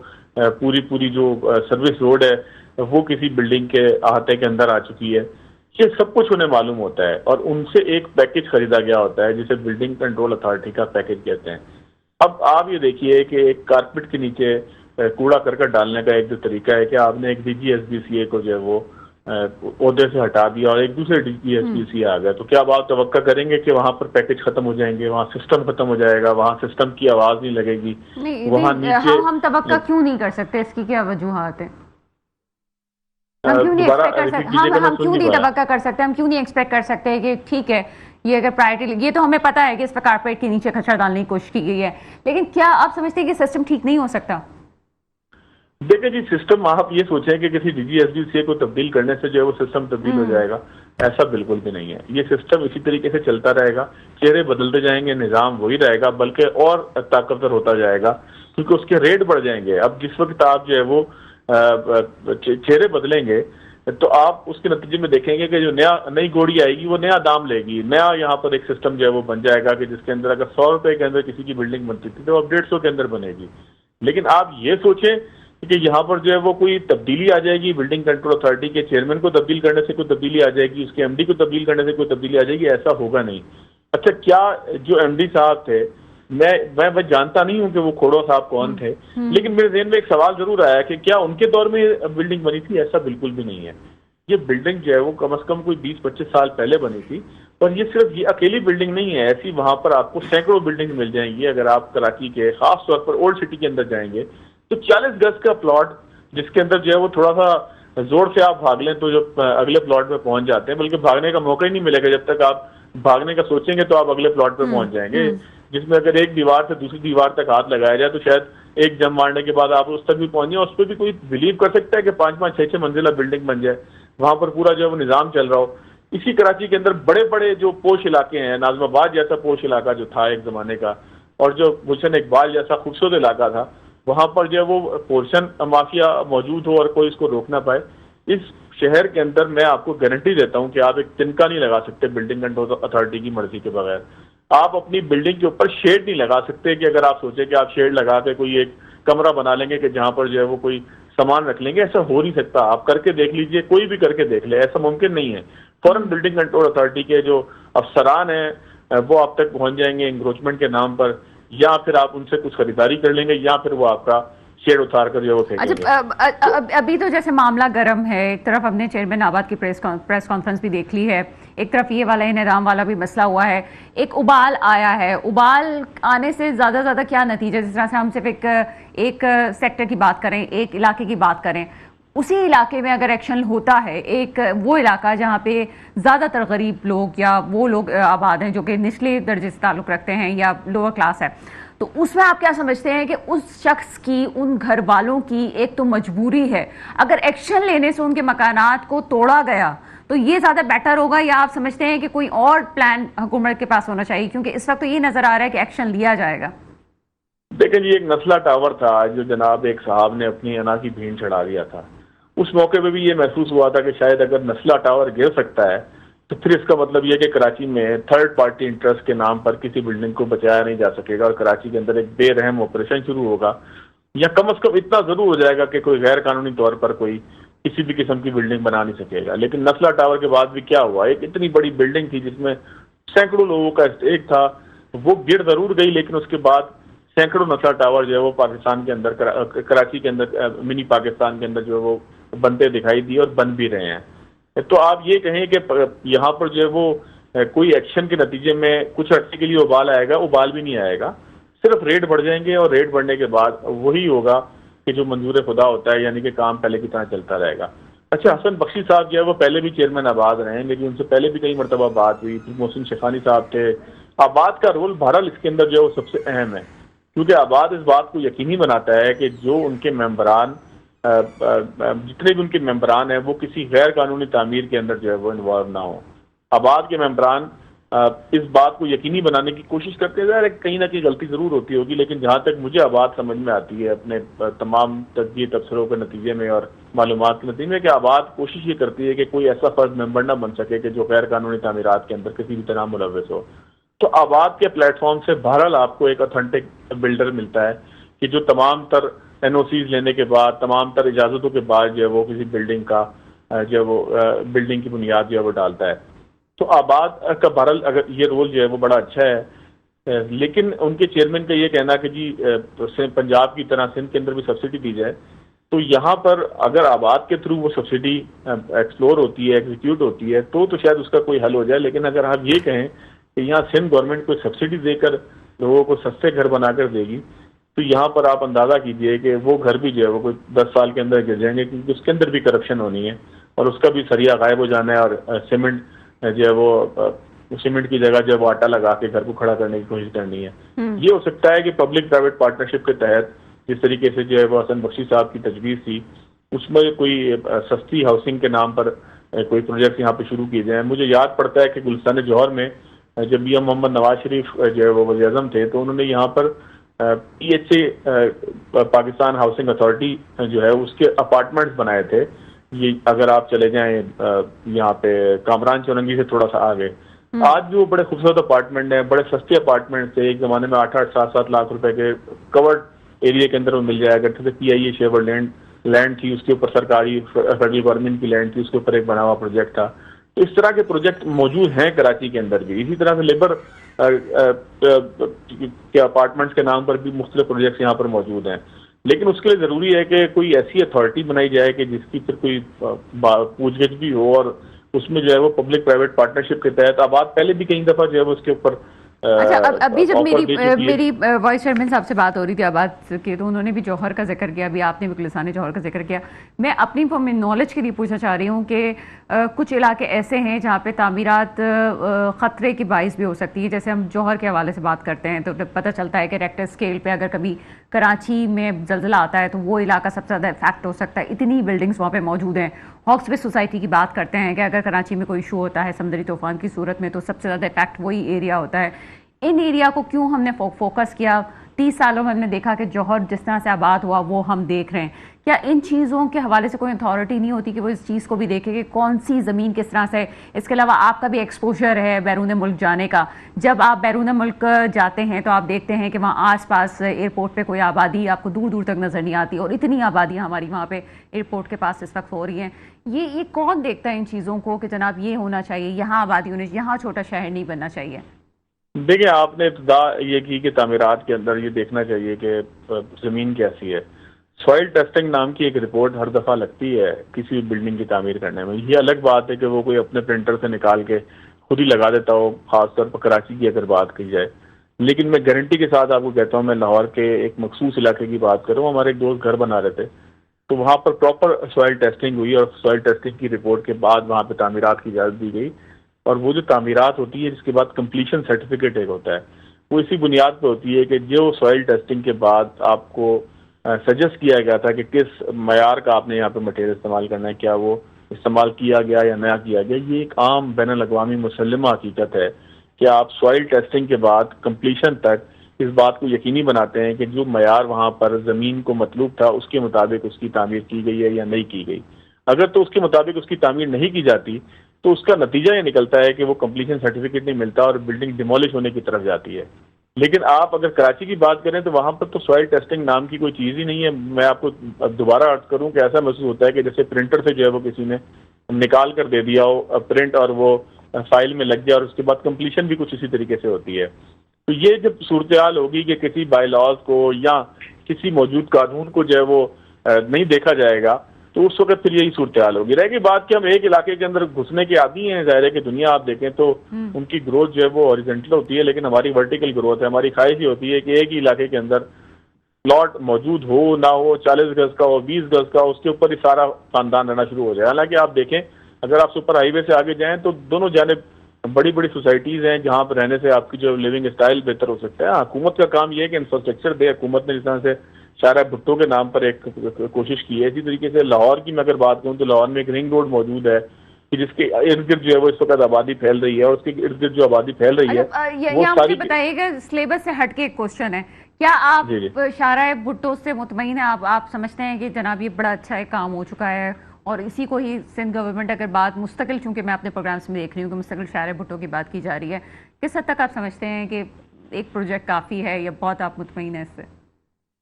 پوری جو سروس روڈ ہے وہ کسی بلڈنگ کے احاطے کے اندر آ چکی ہے. یہ سب کچھ انہیں معلوم ہوتا ہے اور ان سے ایک پیکج خریدا گیا ہوتا ہے جسے بلڈنگ کنٹرول اتھارٹی کا پیکج کہتے ہیں. اب آپ یہ دیکھیے کہ ایک کارپیٹ کے نیچے کوڑا کرکٹ ڈالنے کا ایک جو طریقہ ہے کہ آپ نے ایک D G S B C A کو جو ہے وہ عہدے سے ہٹا دیا اور ایک دوسرے D G S B C A آ گیا، تو کیا آپ توقع کریں گے کہ وہاں پر پیکج ختم ہو جائیں گے، وہاں سسٹم ختم ہو جائے گا، وہاں سسٹم کی آواز نہیں لگے گی؟ وہاں نیچے ہم توقع کیوں نہیں کر سکتے؟ اس کی کیا وجوہات ہیں؟ ہم کیوں نہیں ایکسپیکٹ کر سکتے؟ ہم کیوں نہیں توقع کر سکتے؟ ہم کیوں نہیں ایکسپیکٹ کر سکتے کہ ٹھیک ہے یہ اگر پرائرٹی، یہ تو ہمیں پتا ہے کہ اس پہ کارپیٹ کے نیچے کچرا ڈالنے کی کوشش کی گئی ہے، لیکن کیا آپ سمجھتے ہیں کہ سسٹم ٹھیک نہیں ہو سکتا؟ دیکھیں جی، سسٹم آپ یہ سوچیں کہ کسی D G S B C A کو تبدیل کرنے سے جو ہے وہ سسٹم تبدیل ہو جائے گا، ایسا بالکل بھی نہیں ہے. یہ سسٹم اسی طریقے سے چلتا رہے گا، چہرے بدلتے جائیں گے، نظام وہی رہے گا بلکہ اور طاقتور ہوتا جائے گا کیونکہ اس کے ریٹ بڑھ جائیں گے. اب جس وقت آپ جو ہے وہ چہرے بدلیں گے تو آپ اس کے نتیجے میں دیکھیں گے کہ جو نئی گوڑی آئے گی وہ نیا دام لے گی، نیا یہاں پر ایک سسٹم جو ہے وہ بن جائے گا کہ جس کے اندر اگر 100 روپے کے اندر کسی کی بلڈنگ بنتی تھی تو اب 150 کے اندر بنے گی. لیکن آپ یہ سوچیں کہ یہاں پر جو ہے وہ کوئی تبدیلی آ جائے گی، بلڈنگ کنٹرول اتھارٹی کے چیئرمین کو تبدیل کرنے سے کوئی تبدیلی آ جائے گی، اس کے ایم ڈی کو تبدیل کرنے سے کوئی تبدیلی آ جائے گی، ایسا ہوگا نہیں. اچھا، کیا جو ایم ڈی صاحب تھے، میں جانتا نہیں ہوں کہ وہ کھوڑو صاحب کون تھے، لیکن میرے ذہن میں ایک سوال ضرور آیا کہ کیا ان کے دور میں بلڈنگ بنی تھی؟ ایسا بالکل بھی نہیں ہے. یہ بلڈنگ جو ہے وہ کم از کم کوئی 20-25 سال پہلے بنی تھی، اور یہ صرف یہ اکیلی بلڈنگ نہیں ہے، ایسی وہاں پر آپ کو سینکڑوں بلڈنگ مل جائیں گی. اگر آپ کراچی کے خاص طور پر اولڈ سٹی کے اندر جائیں گے تو 40 گز کا پلاٹ جس کے اندر جو ہے وہ تھوڑا سا زور سے آپ بھاگ لیں تو جو اگلے پلاٹ پہ پہنچ جاتے ہیں، بلکہ بھاگنے کا موقع ہی نہیں ملے گا. جب تک آپ بھاگنے کا سوچیں گے تو آپ اگلے پلاٹ پہ پہنچ جائیں گے، جس میں اگر ایک دیوار سے دوسری دیوار تک ہاتھ لگایا جائے تو شاید ایک جم مارنے کے بعد آپ اس تک بھی پہنچ جائیں. اس پہ بھی کوئی بلیو کر سکتا ہے کہ 5-5 6-6 منزلہ بلڈنگ بن جائے، وہاں پر پورا جو ہے وہ نظام چل رہا ہو. اسی کراچی کے اندر بڑے بڑے جو پوش علاقے ہیں، ناظم آباد جیسا پوش علاقہ جو تھا ایک زمانے کا، اور جو گلشن اقبال جیسا خوبصورت علاقہ تھا، وہاں پر جو ہے وہ پورشن مافیا موجود ہو اور کوئی اس کو روک نہ پائے. اس شہر کے اندر میں آپ کو گارنٹی دیتا ہوں کہ آپ ایک تنکا نہیں لگا سکتے بلڈنگ کنٹرول اتھارٹی کی مرضی کے بغیر. آپ اپنی بلڈنگ کے اوپر شیڈ نہیں لگا سکتے کہ اگر آپ سوچیں کہ آپ شیڈ لگا کے کوئی ایک کمرہ بنا لیں گے کہ جہاں پر جو ہے وہ کوئی سامان رکھ لیں گے، ایسا ہو نہیں سکتا. آپ کر کے دیکھ لیجئے، کوئی بھی کر کے دیکھ لے، ایسا ممکن نہیں ہے. فوراً بلڈنگ کنٹرول اتھارٹی کے جو افسران ہیں وہ آپ تک پہنچ جائیں گے انکروچمنٹ کے نام پر، یا پھر آپ ان سے کچھ خریداری کر لیں گے، یا پھر وہ آپ کا شیڈ اتار کر جو وہ پھینکیں گے. اچھا، ابھی تو جیسے معاملہ گرم ہے، ایک طرف ہم نے چیئرمین آباد کی پریس کانفرنس بھی دیکھ لی ہے، ایک طرف یہ والا انہدام والا بھی مسئلہ ہوا ہے، ایک ابال آیا ہے. ابال آنے سے زیادہ کیا نتیجہ؟ جس طرح سے ہم صرف ایک سیکٹر کی بات کریں، ایک علاقے کی بات کریں، اسی علاقے میں اگر ایکشن ہوتا ہے، ایک وہ علاقہ جہاں پہ زیادہ تر غریب لوگ یا وہ لوگ آباد ہیں جو کہ نچلے درجے سے تعلق رکھتے ہیں یا لوور کلاس ہے، تو اس میں آپ کیا سمجھتے ہیں کہ اس شخص کی، ان گھر والوں کی ایک تو مجبوری ہے، اگر ایکشن لینے سے ان کے مکانات کو توڑا گیا تو یہ زیادہ بیٹر ہوگا، یا آپ سمجھتے ہیں کہ کوئی اور پلان حکومت کے پاس ہونا چاہیے؟ کیونکہ اس وقت تو یہ نظر آ رہا ہے کہ ایکشن لیا جائے گا. دیکھیں جی، ایک نسلہ ٹاور تھا جو جناب ایک صاحب نے اپنی انا کی بھین چڑھا دیا تھا. اس موقع پہ بھی یہ محسوس ہوا تھا کہ شاید اگر نسلہ ٹاور گر سکتا ہے تو پھر اس کا مطلب یہ کہ کراچی میں تھرڈ پارٹی انٹرسٹ کے نام پر کسی بلڈنگ کو بچایا نہیں جا سکے گا، اور کراچی کے اندر ایک بے رحم آپریشن شروع ہوگا، یا کم از کم اتنا ضرور ہو جائے گا کہ کوئی غیر قانونی طور پر کوئی کسی بھی قسم کی بلڈنگ بنا نہیں سکے گا. لیکن نسلہ ٹاور کے بعد بھی کیا ہوا؟ ایک اتنی بڑی بلڈنگ تھی جس میں سینکڑوں لوگوں کا اسٹیک تھا، وہ گر ضرور گئی، لیکن اس کے بعد سینکڑوں نسلہ ٹاور جو ہے وہ پاکستان کے اندر، کراچی کے اندر، منی پاکستان کے اندر جو ہے وہ بنتے دکھائی دی اور بن بھی رہے ہیں. تو آپ یہ کہیں کہ یہاں پر جو ہے وہ کوئی ایکشن کے نتیجے میں کچھ عرصے کے لیے ابال آئے گا؟ ابال بھی نہیں آئے گا، صرف ریٹ بڑھ جائیں گے، اور ریٹ بڑھنے کے بعد وہی ہوگا کہ جو منظور خدا ہوتا ہے، یعنی کہ کام پہلے کی طرح چلتا رہے گا. اچھا، حسن بخشی صاحب جو ہے وہ پہلے بھی چیئرمین آباد رہے ہیں، لیکن ان سے پہلے بھی کئی مرتبہ بات ہوئی. محسن شیخانی صاحب تھے. آباد کا رول بہرحال اس کے اندر جو ہے وہ سب سے اہم ہے، کیونکہ آباد اس بات کو یقینی بناتا ہے کہ جو ان کے ممبران، جتنے بھی ان کے ممبران ہیں، وہ کسی غیر قانونی تعمیر کے اندر جو ہے وہ انوالو نہ ہوں. آباد کے ممبران اس بات کو یقینی بنانے کی کوشش کرتے ہیں. ظاہر ہے کہیں نہ کہیں غلطی ضرور ہوتی ہوگی, لیکن جہاں تک مجھے آباد سمجھ میں آتی ہے اپنے تمام تجزیے تبصروں کے نتیجے میں اور معلومات کے نتیجے میں, کہ آباد کوشش یہ کرتی ہے کہ کوئی ایسا فرد ممبر نہ بن سکے کہ جو غیر قانونی تعمیرات کے اندر کسی بھی طرح ملوث ہو. تو آباد کے پلیٹ فارم سے بہرحال آپ کو ایک اتھینٹک بلڈر ملتا ہے کہ جو تمام تر این او سیز لینے کے بعد, تمام تر اجازتوں کے بعد جو ہے وہ کسی بلڈنگ کا جو ہے وہ بلڈنگ کی بنیاد جو ہے وہ ڈالتا ہے. تو آباد کا بہرحال اگر یہ رول جو ہے وہ بڑا اچھا ہے, لیکن ان کے چیئرمین کا یہ کہنا کہ جی پنجاب کی طرح سندھ کے اندر بھی سبسڈی دی جائے, تو یہاں پر اگر آباد کے تھرو وہ سبسڈی ایکسپلور ہوتی ہے, ایگزیکیوٹ ہوتی ہے, تو شاید اس کا کوئی حل ہو جائے. لیکن اگر آپ یہ کہیں کہ یہاں سندھ گورنمنٹ کو سبسڈی دے کر لوگوں کو سستے گھر بنا کر دے گی, تو یہاں پر آپ اندازہ کیجئے کہ وہ گھر بھی جو ہے وہ کوئی 10 سال کے اندر گر جائیں گے, کیونکہ اس کے اندر بھی کرپشن ہونی ہے اور اس کا بھی سریا غائب ہو جانا ہے, اور سیمنٹ جو ہے وہ سیمنٹ کی جگہ جو ہے وہ آٹا لگا کے گھر کو کھڑا کرنے کی کوشش کرنی ہے. یہ ہو سکتا ہے کہ پبلک پرائیویٹ پارٹنرشپ کے تحت جس طریقے سے جو ہے وہ حسن بخشی صاحب کی تجویز تھی, اس میں کوئی سستی ہاؤسنگ کے نام پر کوئی پروجیکٹ یہاں پہ شروع کیے جائیں. مجھے یاد پڑتا ہے کہ گلستان جوہر میں جب میاں محمد نواز شریف جو ہے وہ وزیر اعظم تھے, تو انہوں نے یہاں پر P H A Pakistan housing authority جو ہے اس کے اپارٹمنٹس بنائے تھے. یہ اگر آپ چلے جائیں یہاں پہ کامران چورنگی سے تھوڑا سا آگے, آج بھی وہ بڑے خوبصورت اپارٹمنٹ ہیں, بڑے سستے اپارٹمنٹ تھے. ایک زمانے میں 8-8, 7-7 لاکھ روپے کے کورڈ ایریا کے اندر وہ مل جایا کرتے تھے. پی آئی اے شیور لینڈ تھی, اس کے اوپر سرکاری فیڈرل گورنمنٹ کی لینڈ تھی, اس کے اوپر ایک بنا ہوا پروجیکٹ تھا. تو اس طرح کے پروجیکٹ موجود ہیں کراچی کے اندر بھی. اسی طرح سے لیبر کے اپارٹمنٹس کے نام پر بھی مختلف پروجیکٹس یہاں پر موجود ہیں. لیکن اس کے لیے ضروری ہے کہ کوئی ایسی اتھارٹی بنائی جائے کہ جس کی پھر کوئی پوچھ گچھ بھی ہو, اور اس میں جو ہے وہ پبلک پرائیویٹ پارٹنرشپ کے تحت آباد پہلے بھی کئی دفعہ جو ہے وہ اس کے اوپر. اچھا, ابھی جب میری وائس چیئرمین صاحب سے بات ہو رہی تھی آباد کی, تو انہوں نے بھی جوہر کا ذکر کیا, ابھی آپ نے بھی گلستان جوہر کا ذکر کیا. میں اپنی نالج کے لیے پوچھنا چاہ رہی ہوں کہ کچھ علاقے ایسے ہیں جہاں پہ تعمیرات خطرے کی باعث بھی ہو سکتی ہے. جیسے ہم جوہر کے حوالے سے بات کرتے ہیں تو پتہ چلتا ہے کہ ریکٹر اسکیل پہ اگر کبھی کراچی میں زلزلہ آتا ہے تو وہ علاقہ سب سے زیادہ افیکٹ ہو سکتا ہے. اتنی بلڈنگس وہاں پہ موجود ہیں. ہاکس بے سوسائٹی کی بات کرتے ہیں کہ اگر کراچی میں کوئی ایشو ہوتا ہے سمندری طوفان کی صورت میں, تو سب سے زیادہ افیکٹ وہی ایریا ہوتا ہے. ان ایریا کو کیوں ہم نے فوکس کیا؟ 30 سالوں میں ہم نے دیکھا کہ جوہر جس طرح سے آباد ہوا وہ ہم دیکھ رہے ہیں. کیا ان چیزوں کے حوالے سے کوئی اتھارٹی نہیں ہوتی کہ وہ اس چیز کو بھی دیکھے کہ کون سی زمین کس طرح سے؟ اس کے علاوہ آپ کا بھی ایکسپوجر ہے بیرون ملک جانے کا. جب آپ بیرون ملک جاتے ہیں تو آپ دیکھتے ہیں کہ وہاں آس پاس ایئرپورٹ پہ کوئی آبادی آپ کو دور دور تک نظر نہیں آتی, اور اتنی آبادیاں ہماری وہاں پہ ایئرپورٹ کے پاس اس وقت ہو رہی ہیں. یہ کون دیکھتا ہے ان چیزوں کو کہ جناب یہ ہونا چاہیے, یہاں آبادی ہونی چاہیے, یہاں چھوٹا شہر نہیں بننا چاہیے؟ دیکھیں, آپ نے ابتدا یہ کی کہ تعمیرات کے اندر یہ دیکھنا چاہیے کہ زمین کیسی ہے. سوائل ٹیسٹنگ نام کی ایک رپورٹ ہر دفعہ لگتی ہے کسی بلڈنگ کی تعمیر کرنے میں. یہ الگ بات ہے کہ وہ کوئی اپنے پرنٹر سے نکال کے خود ہی لگا دیتا ہو, خاص طور پر کراچی کی اگر بات کی جائے. لیکن میں گارنٹی کے ساتھ آپ کو کہتا ہوں, میں لاہور کے ایک مخصوص علاقے کی بات کروں, ہمارے ایک دوست گھر بنا رہے تھے, تو وہاں پر پراپر سوائل ٹیسٹنگ ہوئی, اور سوائل ٹیسٹنگ کی رپورٹ کے بعد وہاں پہ تعمیرات کی اجازت دی گئی. اور وہ جو تعمیرات ہوتی ہے جس کے بعد کمپلیشن سرٹیفکیٹ ایک ہوتا ہے, وہ اسی بنیاد پہ ہوتی ہے کہ جو سوائل ٹیسٹنگ کے بعد آپ کو سجیسٹ کیا گیا تھا کہ کس معیار کا آپ نے یہاں پہ مٹیریل استعمال کرنا ہے, کیا وہ استعمال کیا گیا یا نہ کیا گیا. یہ ایک عام بین الاقوامی مسلمہ حقیقت ہے کہ آپ سوائل ٹیسٹنگ کے بعد کمپلیشن تک اس بات کو یقینی بناتے ہیں کہ جو معیار وہاں پر زمین کو مطلوب تھا اس کے مطابق اس کی تعمیر کی گئی ہے یا نہیں کی گئی. اگر تو اس کے مطابق اس کی تعمیر نہیں کی جاتی تو اس کا نتیجہ یہ نکلتا ہے کہ وہ کمپلیشن سرٹیفکیٹ نہیں ملتا اور بلڈنگ ڈیمولش ہونے کی طرف جاتی ہے. لیکن آپ اگر کراچی کی بات کریں تو وہاں پر تو سوائل ٹیسٹنگ نام کی کوئی چیز ہی نہیں ہے. میں آپ کو دوبارہ عرض کروں کہ ایسا محسوس ہوتا ہے کہ جیسے پرنٹر سے جو ہے وہ کسی نے نکال کر دے دیا ہو پرنٹ, اور وہ فائل میں لگ گیا, اور اس کے بعد کمپلیشن بھی کچھ اسی طریقے سے ہوتی ہے. تو یہ جب صورتحال ہوگی کہ کسی بائی لاز کو یا کسی موجود قانون کو جو ہے وہ نہیں دیکھا جائے گا, تو اس وقت پھر یہی صورتحال ہوگی. رہ گئی بات کہ ہم ایک علاقے کے اندر گھسنے کے عادی ہیں. ظاہر ہے کہ دنیا آپ دیکھیں تو ان کی گروتھ جو ہے وہ ہاریزنٹل ہوتی ہے, لیکن ہماری ورٹیکل گروتھ ہے. ہماری خواہش یہ ہوتی ہے کہ ایک ہی علاقے کے اندر پلاٹ موجود ہو نہ ہو, 40 گز کا ہو, 20 گز کا, اس کے اوپر ہی سارا خاندان رہنا شروع ہو جائے. حالانکہ آپ دیکھیں اگر آپ سپر ہائی وے سے آگے جائیں تو دونوں جانب بڑی بڑی سوسائٹیز ہیں جہاں پر رہنے سے آپ کی جو لیونگ اسٹائل بہتر ہو سکتا ہے. حکومت کا کام یہ ہے کہ انفراسٹرکچر دے. حکومت نے جس طرح سے شارع بھٹو کے نام پر ایک کوشش کی ہے, اسی طریقے سے لاہور کی میں اگر بات کروں تو لاہور میں ایک رنگ روڈ موجود ہے کہ جس کے ارد گرد جو ہے وہ اس وقت آبادی پھیل رہی ہے، اور اس کے ارد گرد جو آبادی پھیل رہی ہے وہ یہاں ساری مجھے بتائیے گا، سلیبس سے ہٹ کے ایک کوشچن ہے، کیا آپ جی شاہراہ بھٹو سے مطمئن ہیں؟ آپ سمجھتے ہیں کہ جناب یہ بڑا اچھا ایک کام ہو چکا ہے اور اسی کو ہی سندھ گورنمنٹ اگر بات مستقل، چونکہ میں اپنے پروگرامس میں دیکھ رہی ہوں کہ مستقل شاہراہ بھٹو کی بات کی جا رہی ہے، کس حد تک آپ سمجھتے ہیں کہ ایک پروجیکٹ کافی ہے یا بہت آپ مطمئن ہیں اس سے؟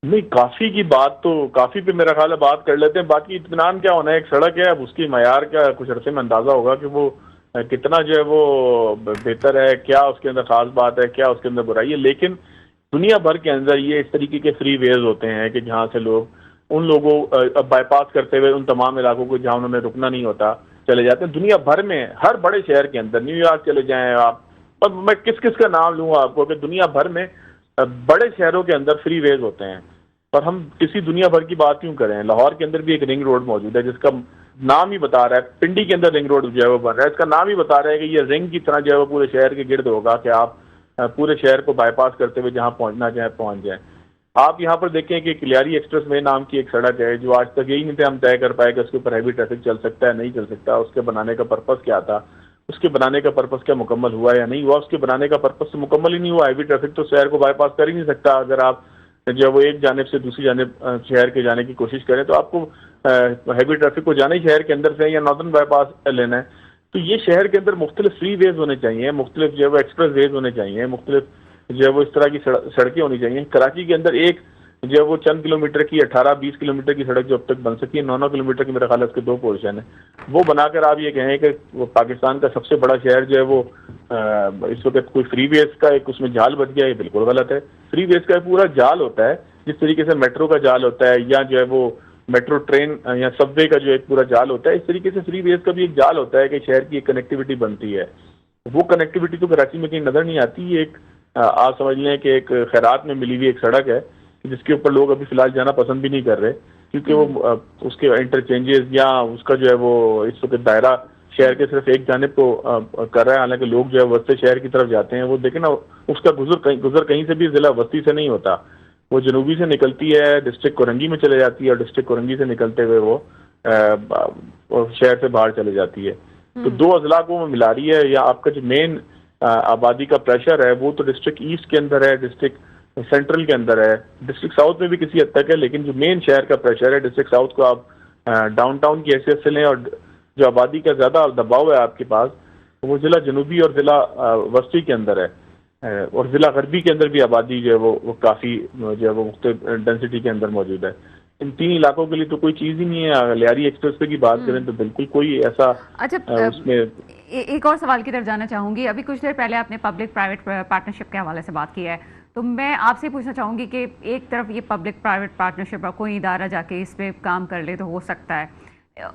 نہیں، کافی کی بات تو کافی پہ میرا خیال ہے بات کر لیتے ہیں، باقی اطمینان کیا ہونا ہے، ایک سڑک ہے، اب اس کی معیار کیا کچھ عرصے میں اندازہ ہوگا کہ وہ کتنا جو ہے وہ بہتر ہے، کیا اس کے اندر خاص بات ہے، کیا اس کے اندر برائی ہے، لیکن دنیا بھر کے اندر یہ اس طریقے کے فری ویز ہوتے ہیں کہ جہاں سے لوگ ان لوگوں بائی پاس کرتے ہوئے ان تمام علاقوں کو جہاں انہوں نے رکنا نہیں ہوتا چلے جاتے ہیں. دنیا بھر میں ہر بڑے شہر کے اندر، نیو یارک چلے جائیں آپ، اور میں کس کس کا نام لوں آپ کو کہ دنیا بھر میں بڑے شہروں کے اندر فری ویز ہوتے ہیں. اور ہم کسی دنیا بھر کی بات کیوں کریں؟ لاہور کے اندر بھی ایک رنگ روڈ موجود ہے جس کا نام ہی بتا رہا ہے، پنڈی کے اندر رنگ روڈ جو ہے وہ بن رہا ہے، اس کا نام ہی بتا رہا ہے کہ یہ رنگ کی طرح جو ہے وہ پورے شہر کے گرد ہوگا کہ آپ پورے شہر کو بائی پاس کرتے ہوئے جہاں پہنچنا چاہیں پہنچ جائیں. آپ یہاں پر دیکھیں کہ کلیاری ایکسپریس وے نام کی ایک سڑک ہے جو آج تک یہی نہیں تھے ہم طے کر پائے کہ اس کے اوپر ہیوی ٹریفک چل سکتا ہے نہیں چل سکتا، اس کے بنانے کا پرپس کیا تھا، اس کے بنانے کا پرپس کیا مکمل ہوا یا نہیں ہوا. اس کے بنانے کا پرپس تو مکمل ہی نہیں ہوا. ہیوی ٹریفک تو شہر کو بائی پاس کر ہی نہیں سکتا. اگر آپ جب وہ ایک جانب سے دوسری جانب شہر کے جانے کی کوشش کریں تو آپ کو ہیوی ٹریفک کو جانا ہی شہر کے اندر سے یا ناردرن بائی پاس لینا ہے. تو یہ شہر کے اندر مختلف فری ویز ہونے چاہیے، مختلف جو ہے وہ ایکسپریس ویز ہونے چاہیے، مختلف جو ہے وہ اس طرح کی سڑکیں ہونی چاہیے. کراچی کے اندر ایک جو ہے وہ چند کلومیٹر کی 18-20 کلومیٹر کی سڑک جو اب تک بن سکی ہے، 9 کلومیٹر کی میرے خیال ہے اس کے 2 پورشن ہیں، وہ بنا کر آپ یہ کہیں کہ وہ پاکستان کا سب سے بڑا شہر جو ہے وہ اس وقت کوئی فری ویز کا ایک اس میں جال بچ گیا، یہ بالکل غلط ہے. فری ویز کا پورا جال ہوتا ہے جس طریقے سے میٹرو کا جال ہوتا ہے یا جو ہے وہ میٹرو ٹرین یا سب وے کا جو ایک پورا جال ہوتا ہے، اس طریقے سے فری ویز کا بھی ایک جال ہوتا ہے کہ شہر کی ایک کنیکٹیوٹی بنتی ہے. وہ کنیکٹیوٹی تو کراچی میں کہیں نظر نہیں آتی. یہ ایک آپ سمجھ لیں کہ ایک خیرات میں ملی ہوئی ایک سڑک ہے جس کے اوپر لوگ ابھی فی الحال جانا پسند بھی نہیں کر رہے کیونکہ وہ اس کے انٹرچینجز یا اس کا جو ہے وہ اس وقت دائرہ شہر کے صرف ایک جانب کو کر رہا ہے، حالانکہ لوگ جو ہے وسطی شہر کی طرف جاتے ہیں. وہ دیکھیں نا، اس کا گزر کہیں سے بھی ضلع وسطی سے نہیں ہوتا، وہ جنوبی سے نکلتی ہے، ڈسٹرکٹ کورنگی میں چلے جاتی ہے، اور ڈسٹرکٹ کورنگی سے نکلتے ہوئے وہ شہر سے باہر چلے جاتی ہے. تو 2 اضلاع کو وہ ملا رہی ہے. یا آپ کا جو مین آبادی کا پریشر ہے وہ تو ڈسٹرکٹ ایسٹ کے اندر ہے، ڈسٹرکٹ سینٹرل کے اندر ہے، ڈسٹرکٹ ساؤتھ میں بھی کسی حد تک ہے، لیکن جو مین شہر کا پریشر ہے ڈسٹرکٹ ساؤتھ کو آپ ڈاؤن ٹاؤن کی حیثیت سے لیں، اور جو آبادی کا زیادہ دباؤ ہے آپ کے پاس وہ ضلع جنوبی اور ضلع وسطی کے اندر ہے، اور ضلع غربی کے اندر بھی آبادی جو ہے وہ کافی جو ہے وہ مختلف ڈینسٹی کے اندر موجود ہے. ان 3 علاقوں کے لیے تو کوئی چیز ہی نہیں ہے. لیاری ایکسپریس وے کی بات کریں تو بالکل کوئی ایسا اس میں. ایک اور سوال کی طرف جانا چاہوں گی. ابھی کچھ دیر پہلے آپ نے پبلک پرائیویٹ پارٹنرشپ کے حوالے سے بات کی ہے، تو میں آپ سے پوچھنا چاہوں گی کہ ایک طرف یہ پبلک پرائیویٹ پارٹنرشپ اور کوئی ادارہ جا کے اس پہ کام کر لے تو ہو سکتا ہے،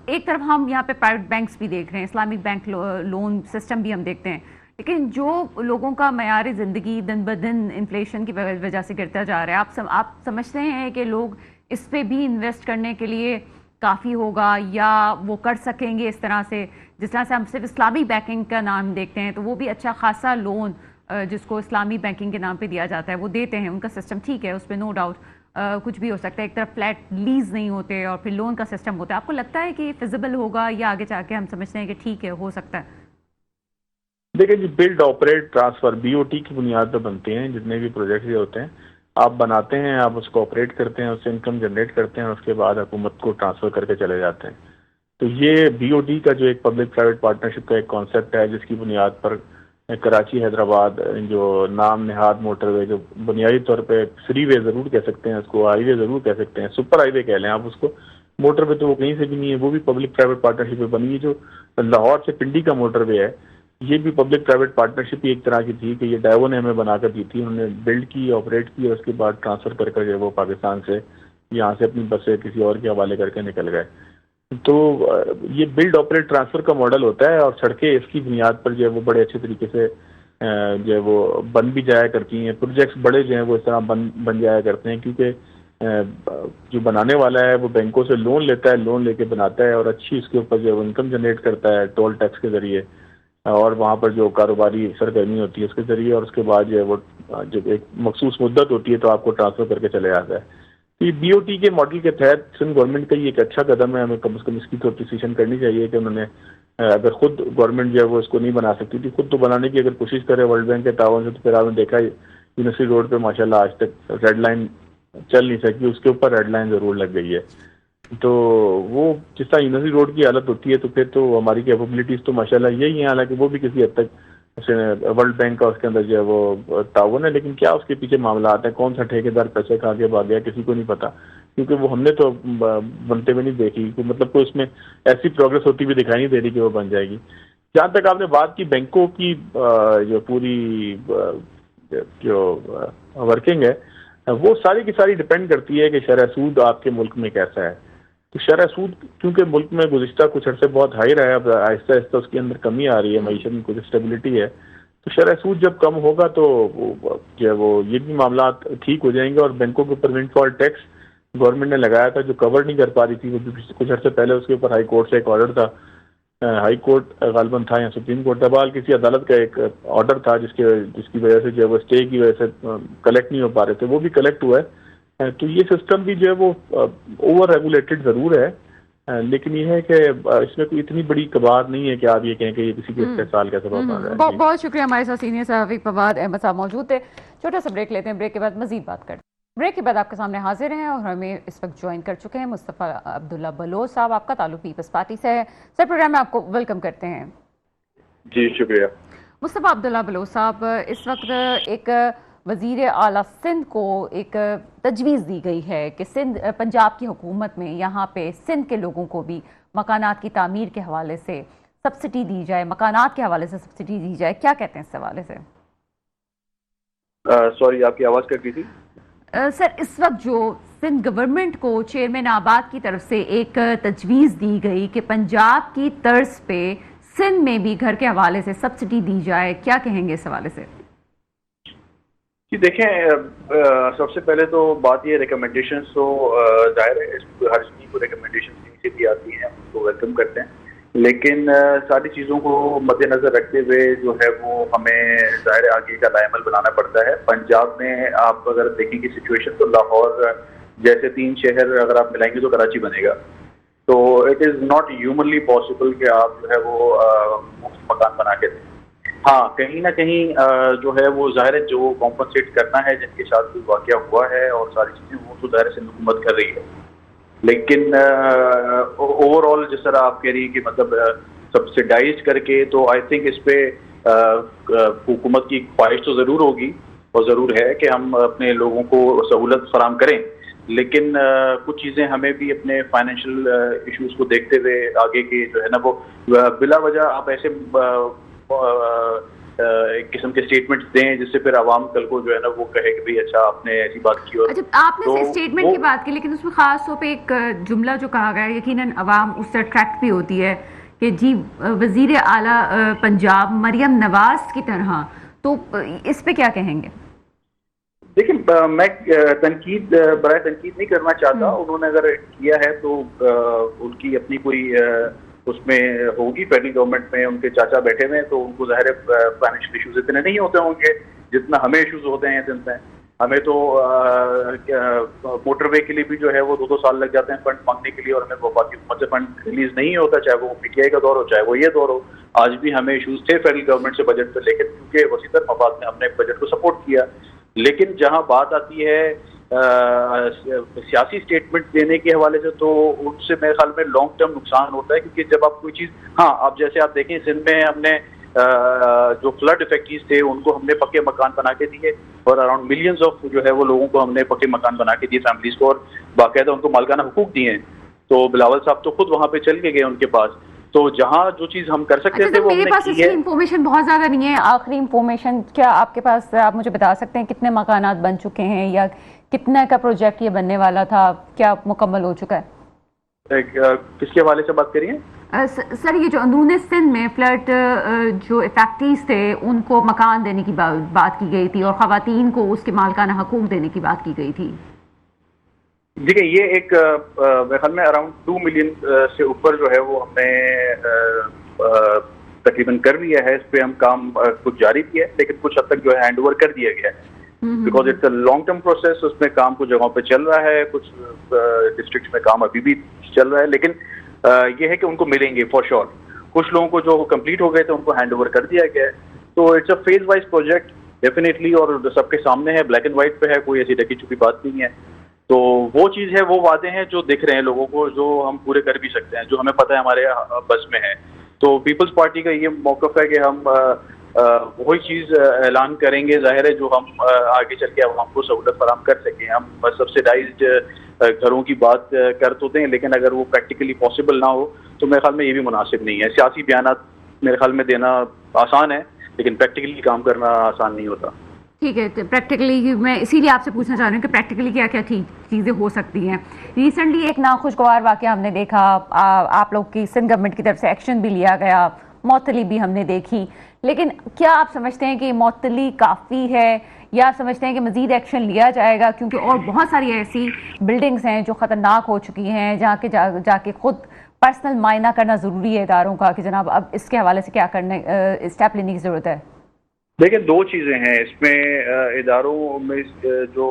ایک طرف ہم یہاں پہ پرائیویٹ بینکس بھی دیکھ رہے ہیں، اسلامک بینک لون سسٹم بھی ہم دیکھتے ہیں، لیکن جو لوگوں کا معیار زندگی دن بدن انفلیشن کی وجہ سے گرتا جا رہا ہے، آپ سمجھتے ہیں کہ لوگ اس پہ بھی انویسٹ کرنے کے لیے کافی ہوگا یا وہ کر سکیں گے اس طرح سے جس طرح سے ہم صرف اسلامی بینکنگ کا نام دیکھتے ہیں تو وہ بھی اچھا خاصا لون جس کو اسلامی بینکنگ کے نام پہ دیا جاتا ہے وہ دیتے ہیں، ان کا سسٹم ٹھیک ہے، اس پہ نو ڈاؤٹ کچھ بھی ہو سکتا ہے، ایک طرف فلیٹ لیز نہیں ہوتے اور پھر لون کا سسٹم ہوتا ہے. آپ کو لگتا ہے کہ یہ فیزیبل ہوگا یا آگے جا کے ہم سمجھتے ہیں کہ ٹھیک ہے ہو سکتا ہے؟ دیکھیں جی، بلڈ آپریٹ ٹرانسفر BOT کی بنیاد پہ بنتے ہیں جتنے بھی پروجیکٹس یہ ہوتے ہیں. آپ بناتے ہیں، آپ اس کو آپریٹ کرتے ہیں، اس سے انکم جنریٹ کرتے ہیں، اس کے بعد حکومت کو ٹرانسفر کر کے چلے جاتے ہیں. تو یہ BOT کا جو ایک پبلک پرائیویٹ پارٹنرشپ کا ایک کانسیپٹ ہے جس کی بنیاد پر کراچی حیدرآباد جو نام نہاد موٹر وے، جو بنیادی طور پہ فری وے ضرور کہہ سکتے ہیں اس کو، ہائی وے ضرور کہہ سکتے ہیں، سپر ہائی وے کہہ لیں آپ اس کو، موٹر وے تو وہ کہیں سے بھی نہیں ہے، وہ بھی پبلک پرائیویٹ پارٹنرشپ پہ بنی ہے. جو لاہور سے پنڈی کا موٹر وے ہے یہ بھی پبلک پرائیویٹ پارٹنرشپ ہی ایک طرح کی تھی کہ یہ ڈائیو نے ہمیں بنا کر دی تھی. انہوں نے بلڈ کی، آپریٹ کی، اور اس کے بعد ٹرانسفر کر کر وہ پاکستان سے یہاں سے اپنی بسیں کسی اور کے حوالے کر کے نکل گئے. تو یہ بلڈ آپریٹ ٹرانسفر کا ماڈل ہوتا ہے، اور سڑکیں اس کی بنیاد پر جو ہے وہ بڑے اچھے طریقے سے جو ہے وہ بن بھی جایا کرتی ہیں. پروجیکٹس بڑے جو ہیں وہ اس طرح بن جایا کرتے ہیں کیونکہ جو بنانے والا ہے وہ بینکوں سے لون لیتا ہے، لون لے کے بناتا ہے، اور اچھی اس کے اوپر جو ہے وہ انکم جنریٹ کرتا ہے ٹول ٹیکس کے ذریعے، اور وہاں پر جو کاروباری سرگرمی ہوتی ہے اس کے ذریعے، اور اس کے بعد جو ہے وہ جب ایک مخصوص مدت ہوتی ہے تو آپ کو ٹرانسفر کر کے چلے جاتا ہے. یہ BOT کے ماڈل کے تحت سندھ گورنمنٹ کا یہ ایک اچھا قدم ہے. ہمیں کم از کم اس کی تو اپریسیشن کرنی چاہیے کہ انہوں نے اگر خود گورنمنٹ جو ہے وہ اس کو نہیں بنا سکتی تھی، خود تو بنانے کی اگر کوشش کرے ورلڈ بینک کے تعاون سے، تو پھر آپ نے دیکھا یونیورسٹی روڈ پہ ماشاءاللہ آج تک ریڈ لائن چل نہیں سکی، اس کے اوپر ریڈ لائن ضرور لگ گئی ہے. تو وہ جس طرح یونیورسٹی روڈ کی حالت ہوتی ہے تو پھر تو ہماری کیپبلٹیز تو ماشاءاللہ یہی ہیں، حالانکہ وہ بھی کسی حد تک ورلڈ بینک کا اس کے اندر جو ہے وہ تعاون ہے، لیکن کیا اس کے پیچھے معاملات ہیں، کون سا ٹھیکیدار پیسے کھا کے بھاگ گیا کسی کو نہیں پتا، کیونکہ وہ ہم نے تو بنتے ہوئے نہیں دیکھی، مطلب کوئی اس میں ایسی پروگرس ہوتی ہوئی دکھائی نہیں دے رہی کہ وہ بن جائے گی. جہاں تک آپ نے بات کی بینکوں کی جو پوری جو ورکنگ ہے، وہ ساری کی ساری ڈپینڈ کرتی ہے کہ شرح سود آپ کے ملک میں کیسا ہے. تو شرح سود کیونکہ ملک میں گزشتہ کچھ عرصے بہت ہائی رہا ہے، اب آہستہ آہستہ اس کے اندر کمی آ رہی ہے، معیشت میں کچھ اسٹیبلٹی ہے، تو شرح سود جب کم ہوگا تو جو ہے وہ یہ بھی معاملات ٹھیک ہو جائیں گے. اور بینکوں کے اوپر ونڈ فال ٹیکس گورنمنٹ نے لگایا تھا جو کور نہیں کر پا رہی تھی، وہ کچھ عرصے پہلے اس کے اوپر ہائی کورٹ سے ایک آرڈر تھا، ہائی کورٹ غالباً تھا یا سپریم کورٹ تھا، بہرحال کسی عدالت کا ایک آرڈر تھا جس کی وجہ سے جو ہے وہ اسٹے کی وجہ سے کلیکٹ نہیں ہو پا رہے تھے، وہ بھی کلیکٹ ہوا ہے. تو یہ سسٹم بھی جو ہے وہ اوور ریگولیٹڈ ضرور ہے، لیکن یہ ہے کہ اس میں کوئی اتنی بڑی کباڑ نہیں ہے کہ آپ یہ کہیں کہ یہ کسی کے استحصال کا سبب بن رہا ہے. بہت شکریہ. ہمارے ساتھ سینئر صحافی فواد احمد صاحب موجود تھے. چھوٹا سا بریک لیتے ہیں، بریک کے بعد مزید بات کرتے ہیں. بریک کے بعد آپ کے سامنے حاضر ہیں اور ہمیں اس وقت جوائن کر چکے ہیں مصطفیٰ عبداللہ بلوچ صاحب. آپ کا تعلق پیپلز پارٹی سے ہے. سر، پروگرام میں آپ کو ویلکم کرتے ہیں. جی شکریہ. مصطفیٰ عبداللہ بلوچ صاحب، اس وقت ایک وزیر اعلیٰ سندھ کو ایک تجویز دی گئی ہے کہ پنجاب کی حکومت میں یہاں پہ سندھ کے لوگوں کو بھی مکانات کی تعمیر کے حوالے سے سبسڈی دی جائے، مکانات کے حوالے سے سبسڈی دی جائے. کیا کہتے ہیں اس حوالے سے؟ سوری، آپ کی آواز کٹ گئی تھی. سر، اس وقت جو سندھ گورنمنٹ کو چیئرمین آباد کی طرف سے ایک تجویز دی گئی کہ پنجاب کی طرز پہ سندھ میں بھی گھر کے حوالے سے سبسڈی دی جائے، کیا کہیں گے اس حوالے سے؟ جی دیکھیں، سب سے پہلے تو بات یہ ریکمنڈیشنز تو ظاہر ہے ہر چیز کو ریکمنڈیشن سے بھی آتی ہیں، ہم اس کو ویلکم کرتے ہیں، لیکن ساری چیزوں کو مد نظر رکھتے ہوئے جو ہے وہ ہمیں ظاہر آگے کا لائے عمل بنانا پڑتا ہے. پنجاب میں آپ اگر دیکھیں گے سچویشن تو لاہور جیسے 3 شہر اگر آپ ملائیں گے تو کراچی بنے گا. تو it is not humanly possible کہ آپ جو ہے وہ مفت مکان بنا کے دیں. ہاں، کہیں نہ کہیں جو ہے وہ ظاہر جو کمپنسیٹ کرنا ہے جن کے ساتھ کوئی واقعہ ہوا ہے اور ساری چیزیں، وہ تو ظاہر سے حکومت کر رہی ہے، لیکن اوور آل جس طرح آپ کہہ رہی ہیں کہ مطلب سبسڈائز کر کے، تو آئی تھنک اس پہ حکومت کی خواہش تو ضرور ہوگی اور ضرور ہے کہ ہم اپنے لوگوں کو سہولت فراہم کریں، لیکن کچھ چیزیں ہمیں بھی اپنے فائنینشیل ایشوز کو دیکھتے ہوئے آگے کے جو ہے نا وہ بلا وجہ آپ ایسے ایک قسم کے اسٹیٹمنٹس دیں جس سے پھر عوام کل کو جو ہے نا وہ کہے کہ بھئی اچھا آپ نے ایسی بات کی. اور آپ نے اسٹیٹمنٹ کی بات کی، لیکن اس میں خاص طور پہ ایک جملہ جو کہا گیا ہے، یقیناً عوام اس سے اٹریکٹ بھی ہوتی ہے کہ جی وزیر اعلیٰ پنجاب مریم نواز کی طرح، تو اس پہ کیا کہیں گے؟ دیکھیں، میں برائے تنقید نہیں کرنا چاہتا. انہوں نے اگر کیا ہے تو ان کی اپنی کوئی اس میں ہوگی، فیڈرل گورنمنٹ میں ان کے چاچا بیٹھے ہوئے ہیں تو ان کو ظاہر فائنینشیل ایشوز اتنے نہیں ہوتے ہوں گے جتنا ہمیں ایشوز ہوتے ہیں سندھ میں. ہمیں تو موٹر وے کے لیے بھی جو ہے وہ 2 سال لگ جاتے ہیں فنڈ مانگنے کے لیے، اور ہمیں وفاقی حکومت سے فنڈ ریلیز نہیں ہوتا، چاہے وہ پی ٹی آئی کا دور ہو چاہے وہ یہ دور ہو. آج بھی ہمیں ایشوز تھے فیڈرل گورنمنٹ سے بجٹ پہ، لیکن کیونکہ وسیع تر مفاد میں ہم نے بجٹ کو سپورٹ کیا. لیکن جہاں بات آتی ہے سیاسی اسٹیٹمنٹ دینے کے حوالے سے، تو ان سے میرے خیال میں لانگ ٹرم نقصان ہوتا ہے، کیونکہ جب آپ کوئی چیز، ہاں آپ جیسے آپ دیکھیں سندھ میں ہم نے جو فلڈ افیکٹیز تھے ان کو ہم نے پکے مکان بنا کے دیے، اور اراؤنڈ ملینز آف جو ہے وہ لوگوں کو ہم نے پکے مکان بنا کے دیے، فیملیز کو، اور باقاعدہ ان کو مالکانہ حقوق دیے ہیں. تو بلاول صاحب تو خود وہاں پہ چل کے گئے ان کے پاس. تو جہاں جو چیز ہم کر سکتے تھے وہ ہم نے کی ہے. میرے پاس اس کی انفارمیشن بہت زیادہ نہیں ہے. آخری انفارمیشن کیا آپ کے پاس، آپ مجھے بتا سکتے ہیں کتنے مکانات بن چکے ہیں یا کتنے کا پروجیکٹ یہ بننے والا تھا، کیا مکمل ہو چکا ہے؟ کس کے حوالے سے بات کر رہی ہیں؟ سر، یہ جو اندرون سندھ میں فلڈ جو فیکٹریز تھے ان کو مکان دینے کی بات کی گئی تھی اور خواتین کو اس کے مالکانہ حقوق دینے کی بات کی گئی تھی. دیکھیں، یہ ایک میرے خیال میں اراؤنڈ 2 ملین سے اوپر جو ہے وہ ہم نے تقریباً کر لیا ہے. اس پہ ہم کام کچھ جاری کیا ہے، لیکن کچھ حد تک جو ہے ہینڈ اوور کر دیا گیا ہے، because it's a long term process. اس میں کام کچھ جگہوں پہ چل رہا ہے، کچھ ڈسٹرکٹس میں کام ابھی بھی چل رہا ہے، لیکن یہ ہے کہ ان کو ملیں گے فور شور. کچھ لوگوں کو جو کمپلیٹ ہو گئے تھے ان کو ہینڈ اوور کر دیا گیا ہے. تو it's a phase wise project definitely, اور سب کے سامنے ہے, بلیک اینڈ وائٹ پہ ہے, کوئی ایسی ڈکی چھپی بات نہیں ہے. تو وہ چیز ہے, وہ وعدے ہیں جو دکھ رہے ہیں لوگوں کو, جو ہم پورے کر بھی سکتے ہیں, جو ہمیں پتہ ہے ہمارے بس میں ہے. تو پیپلز پارٹی کا یہ موقف ہے کہ ہم وہی چیز اعلان کریں گے, ظاہر ہے, جو ہم آگے چل کے عوام کو سہولت فراہم کر سکیں. ہم سبسیڈائزڈ گھروں کی بات کر تو دیں, لیکن اگر وہ پریکٹیکلی پاسبل نہ ہو تو میرے خیال میں یہ بھی مناسب نہیں ہے. سیاسی بیانات میرے خیال میں دینا آسان ہے, لیکن پریکٹیکلی کام کرنا آسان نہیں ہوتا. ٹھیک ہے, پریکٹیکلی میں اسی لیے آپ سے پوچھنا چاہ رہی ہوں کہ پریکٹیکلی کیا کیا چیزیں ہو سکتی ہیں. ریسنٹلی ایک ناخوشگوار واقعہ ہم نے دیکھا, آپ لوگ کی سندھ گورنمنٹ کی طرف سے ایکشن بھی لیا گیا, معطلی بھی ہم نے دیکھی, لیکن کیا آپ سمجھتے ہیں کہ معطلی کافی ہے یا آپ سمجھتے ہیں کہ مزید ایکشن لیا جائے گا؟ کیونکہ اور بہت ساری ایسی بلڈنگز ہیں جو خطرناک ہو چکی ہیں, جہاں جا کے خود پرسنل معائنہ کرنا ضروری ہے اداروں کا کہ جناب اب اس کے حوالے سے کیا کرنے اسٹیپ لینے کی ضرورت ہے. دیکھیں, دو چیزیں ہیں اس میں. اداروں میں جو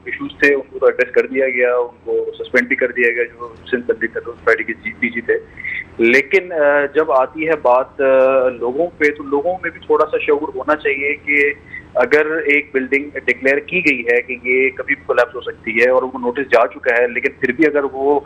ایشوز تھے ان کو تو ایڈریس کر دیا گیا, ان کو سسپینڈ بھی کر دیا گیا جو سندھ پبلک سوسائٹی کے پی جی تھے. لیکن جب آتی ہے بات لوگوں پہ, تو لوگوں میں بھی تھوڑا سا شعور ہونا چاہیے کہ اگر ایک بلڈنگ ڈکلیئر کی گئی ہے کہ یہ کبھی کولیپس ہو سکتی ہے اور وہ نوٹس جا چکا ہے, لیکن پھر بھی اگر وہ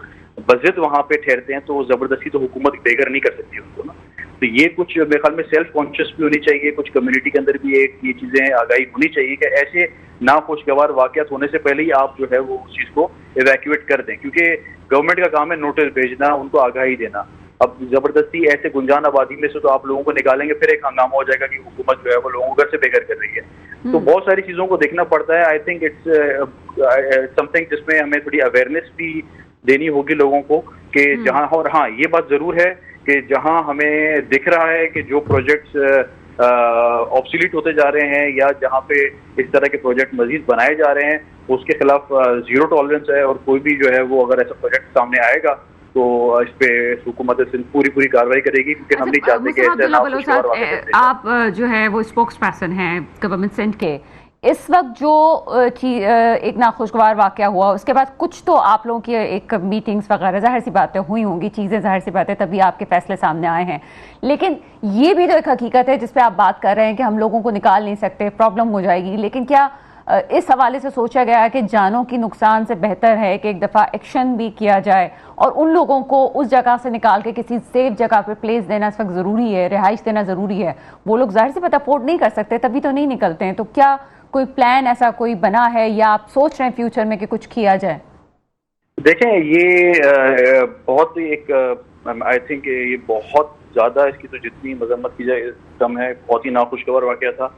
بضد وہاں پہ ٹھہرتے ہیں تو وہ زبردستی تو حکومت بے گھر نہیں کر سکتی ان کو نا. تو یہ کچھ میرے خیال میں سیلف کانشیس بھی ہونی چاہیے, کچھ کمیونٹی کے اندر بھی یہ چیزیں آگاہی ہونی چاہیے کہ ایسے ناخوشگوار واقعات ہونے سے پہلے ہی آپ جو ہے وہ اس چیز کو ایویکویٹ کر دیں, کیونکہ گورنمنٹ کا کام ہے نوٹس بھیجنا, ان کو آگاہی دینا. اب زبردستی ایسے گنجان آبادی میں سے تو آپ لوگوں کو نکالیں گے, پھر ایک ہنگامہ ہو جائے گا کہ حکومت جو ہے وہ لوگوں کو گھر سے بے گھر کر رہی ہے. تو بہت ساری چیزوں کو دیکھنا پڑتا ہے. I think it's something جس میں ہمیں تھوڑی اویئرنیس بھی دینی ہوگی لوگوں کو کہ جہاں, اور ہاں یہ بات ضرور ہے کہ جہاں ہمیں دکھ رہا ہے کہ جو پروجیکٹس آبسلیٹ ہوتے جا رہے ہیں یا جہاں پہ اس طرح کے پروجیکٹ مزید بنائے جا رہے ہیں, اس کے خلاف زیرو ٹالرنس ہے, اور کوئی بھی جو ہے وہ اگر ایسا پروجیکٹ سامنے آئے گا تو اس پہ حکومت سندھ پوری کارروائی کرے گی, کیونکہ ہم نہیں چاہتے کہ آپ جو ہے وہ اسپوکس پرسن ہیں گورنمنٹ سندھ کے. اس وقت جو ایک ناخوشگوار واقعہ ہوا اس کے بعد کچھ تو آپ لوگوں کی ایک میٹنگز وغیرہ ظاہر سی باتیں ہوئی ہوں گی, چیزیں ظاہر سی باتیں تبھی آپ کے فیصلے سامنے آئے ہیں, لیکن یہ بھی تو ایک حقیقت ہے جس پہ آپ بات کر رہے ہیں کہ ہم لوگوں کو نکال نہیں سکتے, پرابلم ہو جائے گی. لیکن کیا اس حوالے سے سوچا گیا ہے کہ جانوں کی نقصان سے بہتر ہے کہ ایک دفعہ ایکشن بھی کیا جائے اور ان لوگوں کو اس جگہ سے نکال کے کسی سیف جگہ پہ پلیس دینا اس وقت ضروری ہے, رہائش دینا ضروری ہے. وہ لوگ ظاہر سی بات افورڈ نہیں کر سکتے, تبھی تو نہیں نکلتے ہیں. تو کیا کوئی پلان ایسا کوئی بنا ہے یا آپ سوچ رہے ہیں فیوچر میں کہ کچھ کیا جائے؟ دیکھیں, یہ بہت ایک آئی تھنک یہ بہت زیادہ, اس کی تو جتنی مذمت کی جائے کم ہے. بہت ہی ناخوشگوار واقعہ تھا,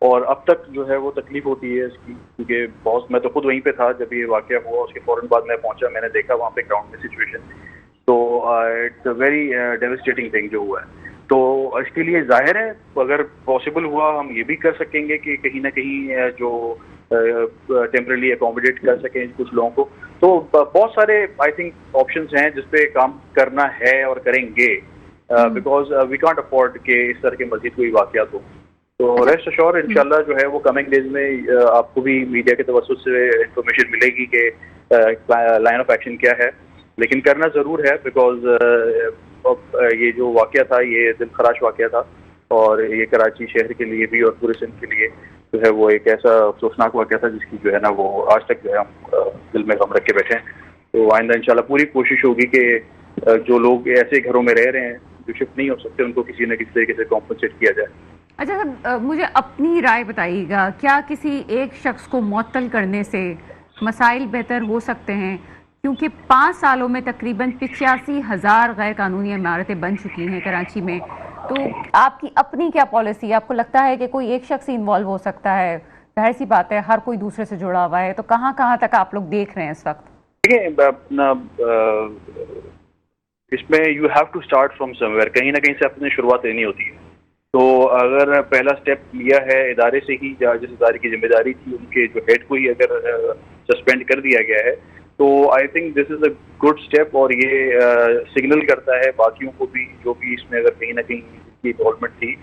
اور اب تک جو ہے وہ تکلیف ہوتی ہے اس کی, کیونکہ بہت, میں تو خود وہیں پہ تھا جب یہ واقعہ ہوا, اس کے فوراً بعد میں پہنچا, میں نے دیکھا وہاں پہ گراؤنڈ میں سچویشن. تو it's a very devastating thing جو ہوا ہے. تو اس کے لیے ظاہر ہے اگر پاسبل ہوا ہم یہ بھی کر سکیں گے کہ کہیں نہ کہیں جو ٹیمپرلی اکوموڈیٹ کر سکیں کچھ لوگوں کو. تو بہت سارے آئی تھنک آپشنس ہیں جس پہ کام کرنا ہے اور کریں گے, بیکاز وی کانٹ افورڈ کہ اس طرح کے مزید کوئی واقعات ہو. تو ریسٹ اشور انشاءاللہ جو ہے وہ کمنگ ڈیز میں آپ کو بھی میڈیا کے توسط سے انفارمیشن ملے گی کہ لائن آف ایکشن کیا ہے, لیکن کرنا ضرور ہے, بیکاز یہ جو واقعہ تھا یہ دل خراش واقعہ تھا, اور یہ کراچی شہر کے لیے بھی اور پورے سندھ کے لیے جو ہے وہ ایک ایسا افسوسناک واقعہ تھا جس کی جو ہے نا وہ آج تک جو ہے ہم دل میں غم رکھ کے بیٹھے ہیں. تو آئندہ انشاءاللہ پوری کوشش ہوگی کہ جو لوگ ایسے گھروں میں رہ رہے ہیں جو شفٹ نہیں ہو سکتے ان کو کسی نہ کسی طریقے سے کمپنسیٹ کیا جائے. اچھا سر, مجھے اپنی رائے بتائیے گا, کیا کسی ایک شخص کو معطل کرنے سے مسائل بہتر ہو سکتے ہیں؟ کیونکہ 5 سالوں میں تقریباً 85,000 غیر قانونی عمارتیں بن چکی ہیں کراچی میں. تو آپ کی اپنی کیا پالیسی ہے؟ آپ کو لگتا ہے کہ کوئی ایک شخص ہی انوالو ہو سکتا ہے؟ ظاہر سی بات ہے ہر کوئی دوسرے سے جڑا ہوا ہے, تو کہاں تک آپ لوگ دیکھ رہے ہیں اس وقت؟ دیکھیں, اپنا اس میں you have to start from somewhere, کہیں نہ کہیں سے اپنی شروعات لینی ہوتی ہے. تو اگر پہلا سٹیپ لیا ہے ادارے سے ہی, جس ادارے کی ذمہ داری تھی ان کے جو ہیڈ کو ہی اگر سسپینڈ کر دیا گیا ہے, تو I think this is a good step, اور یہ سگنل کرتا ہے باقیوں کو بھی جو بھی اس میں اگر کہیں نہ کہیں کی انوالومنٹ تھی,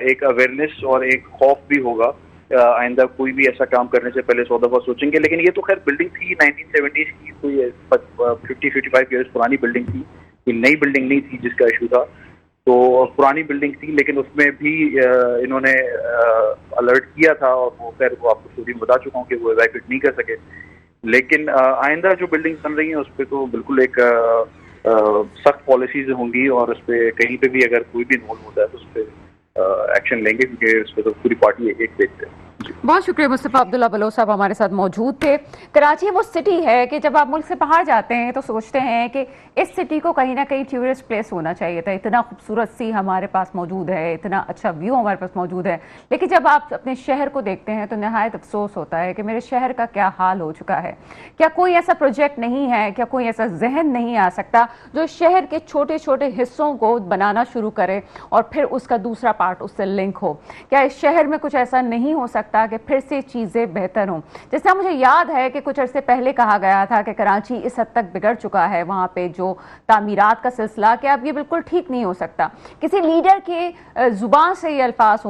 ایک اویئرنیس اور ایک خوف بھی ہوگا. آئندہ کوئی بھی ایسا کام کرنے سے پہلے 100 دفعہ سوچیں گے. لیکن یہ تو خیر بلڈنگ تھی 1970s کی, کوئی 50-55 ایئرس پرانی بلڈنگ تھی, کوئی نئی بلڈنگ نہیں تھی جس کا ایشو تھا. تو پرانی بلڈنگ تھی لیکن اس میں بھی انہوں نے الرٹ کیا تھا اور وہ خیر وہ آپ کو اسٹوری میں بتا چکا ہوں کہ وہ ایویکویٹ نہیں کر سکے. لیکن آئندہ جو بلڈنگ بن رہی ہیں اس پہ تو بالکل ایک سخت پالیسیز ہوں گی اور اس پہ کہیں پہ بھی اگر کوئی بھی انوالو ہوتا ہے تو اس پہ ایکشن لیں گے کیونکہ اس پہ تو پوری پارٹی ایک پیج پہ. بہت شکریہ مصطفیٰ عبداللہ بلوچ صاحب ہمارے ساتھ موجود تھے. کراچی وہ سٹی ہے کہ جب آپ ملک سے باہر جاتے ہیں تو سوچتے ہیں کہ اس سٹی کو کہیں نہ کہیں ٹورسٹ پلیس ہونا چاہیے تھا, اتنا خوبصورت سی ہمارے پاس موجود ہے, اتنا اچھا ویو ہمارے پاس موجود ہے. لیکن جب آپ اپنے شہر کو دیکھتے ہیں تو نہایت افسوس ہوتا ہے کہ میرے شہر کا کیا حال ہو چکا ہے. کیا کوئی ایسا پروجیکٹ نہیں ہے, کیا کوئی ایسا ذہن نہیں آ سکتا جو شہر کے چھوٹے چھوٹے حصوں کو بنانا شروع کرے اور پھر اس کا دوسرا پارٹ اس سے لنک ہو؟ کیا اس شہر میں کچھ ایسا نہیں ہو سکتا کہ پھر سے چیزیں بہتر ہوں؟ جس طرح مجھے یاد ہے کہ کچھ عرصے پہلے کہا گیا تھا کہ کراچی اس حد تک بگڑ چکا ہے وہاں پہ جو تعمیرات کا سلسلہ کہ اب یہ بالکل ٹھیک نہیں ہو سکتا. کسی لیڈر کے زبان سے یہ الفاظ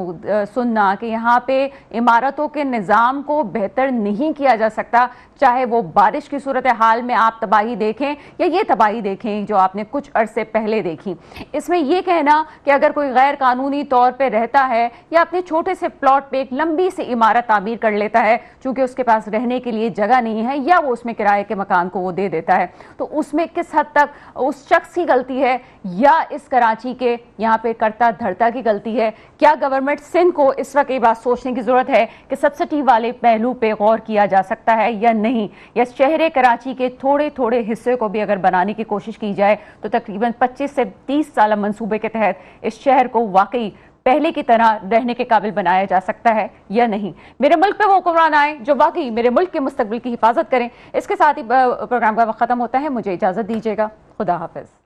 سننا کہ یہاں پہ عمارتوں کے نظام کو بہتر نہیں کیا جا سکتا, چاہے وہ بارش کی صورتحال میں آپ تباہی دیکھیں یا یہ تباہی دیکھیں جو آپ نے کچھ عرصے پہلے دیکھی. اس میں یہ کہنا کہ اگر کوئی غیر قانونی طور پہ رہتا ہے یا اپنے چھوٹے سے پلاٹ پہ ایک لمبی سی عمارت تعمیر کر لیتا ہے چونکہ اس کے پاس رہنے کے لیے جگہ نہیں ہے یا وہ اس میں کرائے کے مکان کو وہ دے دیتا ہے, تو اس میں کس حد تک اس شخص کی غلطی ہے یا اس کراچی کے یہاں پہ کرتا دھرتا کی غلطی ہے؟ کیا گورنمنٹ سندھ کو اس وقت یہ بات سوچنے کی ضرورت ہے کہ سبسڈی والے پہلو پہ غور کیا جا سکتا ہے یا نہیں, یا شہر کراچی کے تھوڑے تھوڑے حصے کو بھی اگر بنانے کی کوشش کی جائے تو تقریباً 25 سے 30 سالہ منصوبے کے تحت اس شہر کو واقعی پہلے کی طرح رہنے کے قابل بنایا جا سکتا ہے یا نہیں؟ میرے ملک پہ وہ حکمران آئیں جو واقعی میرے ملک کے مستقبل کی حفاظت کریں. اس کے ساتھ ہی پروگرام کا وقت ختم ہوتا ہے, مجھے اجازت دیجیے گا. خدا حافظ.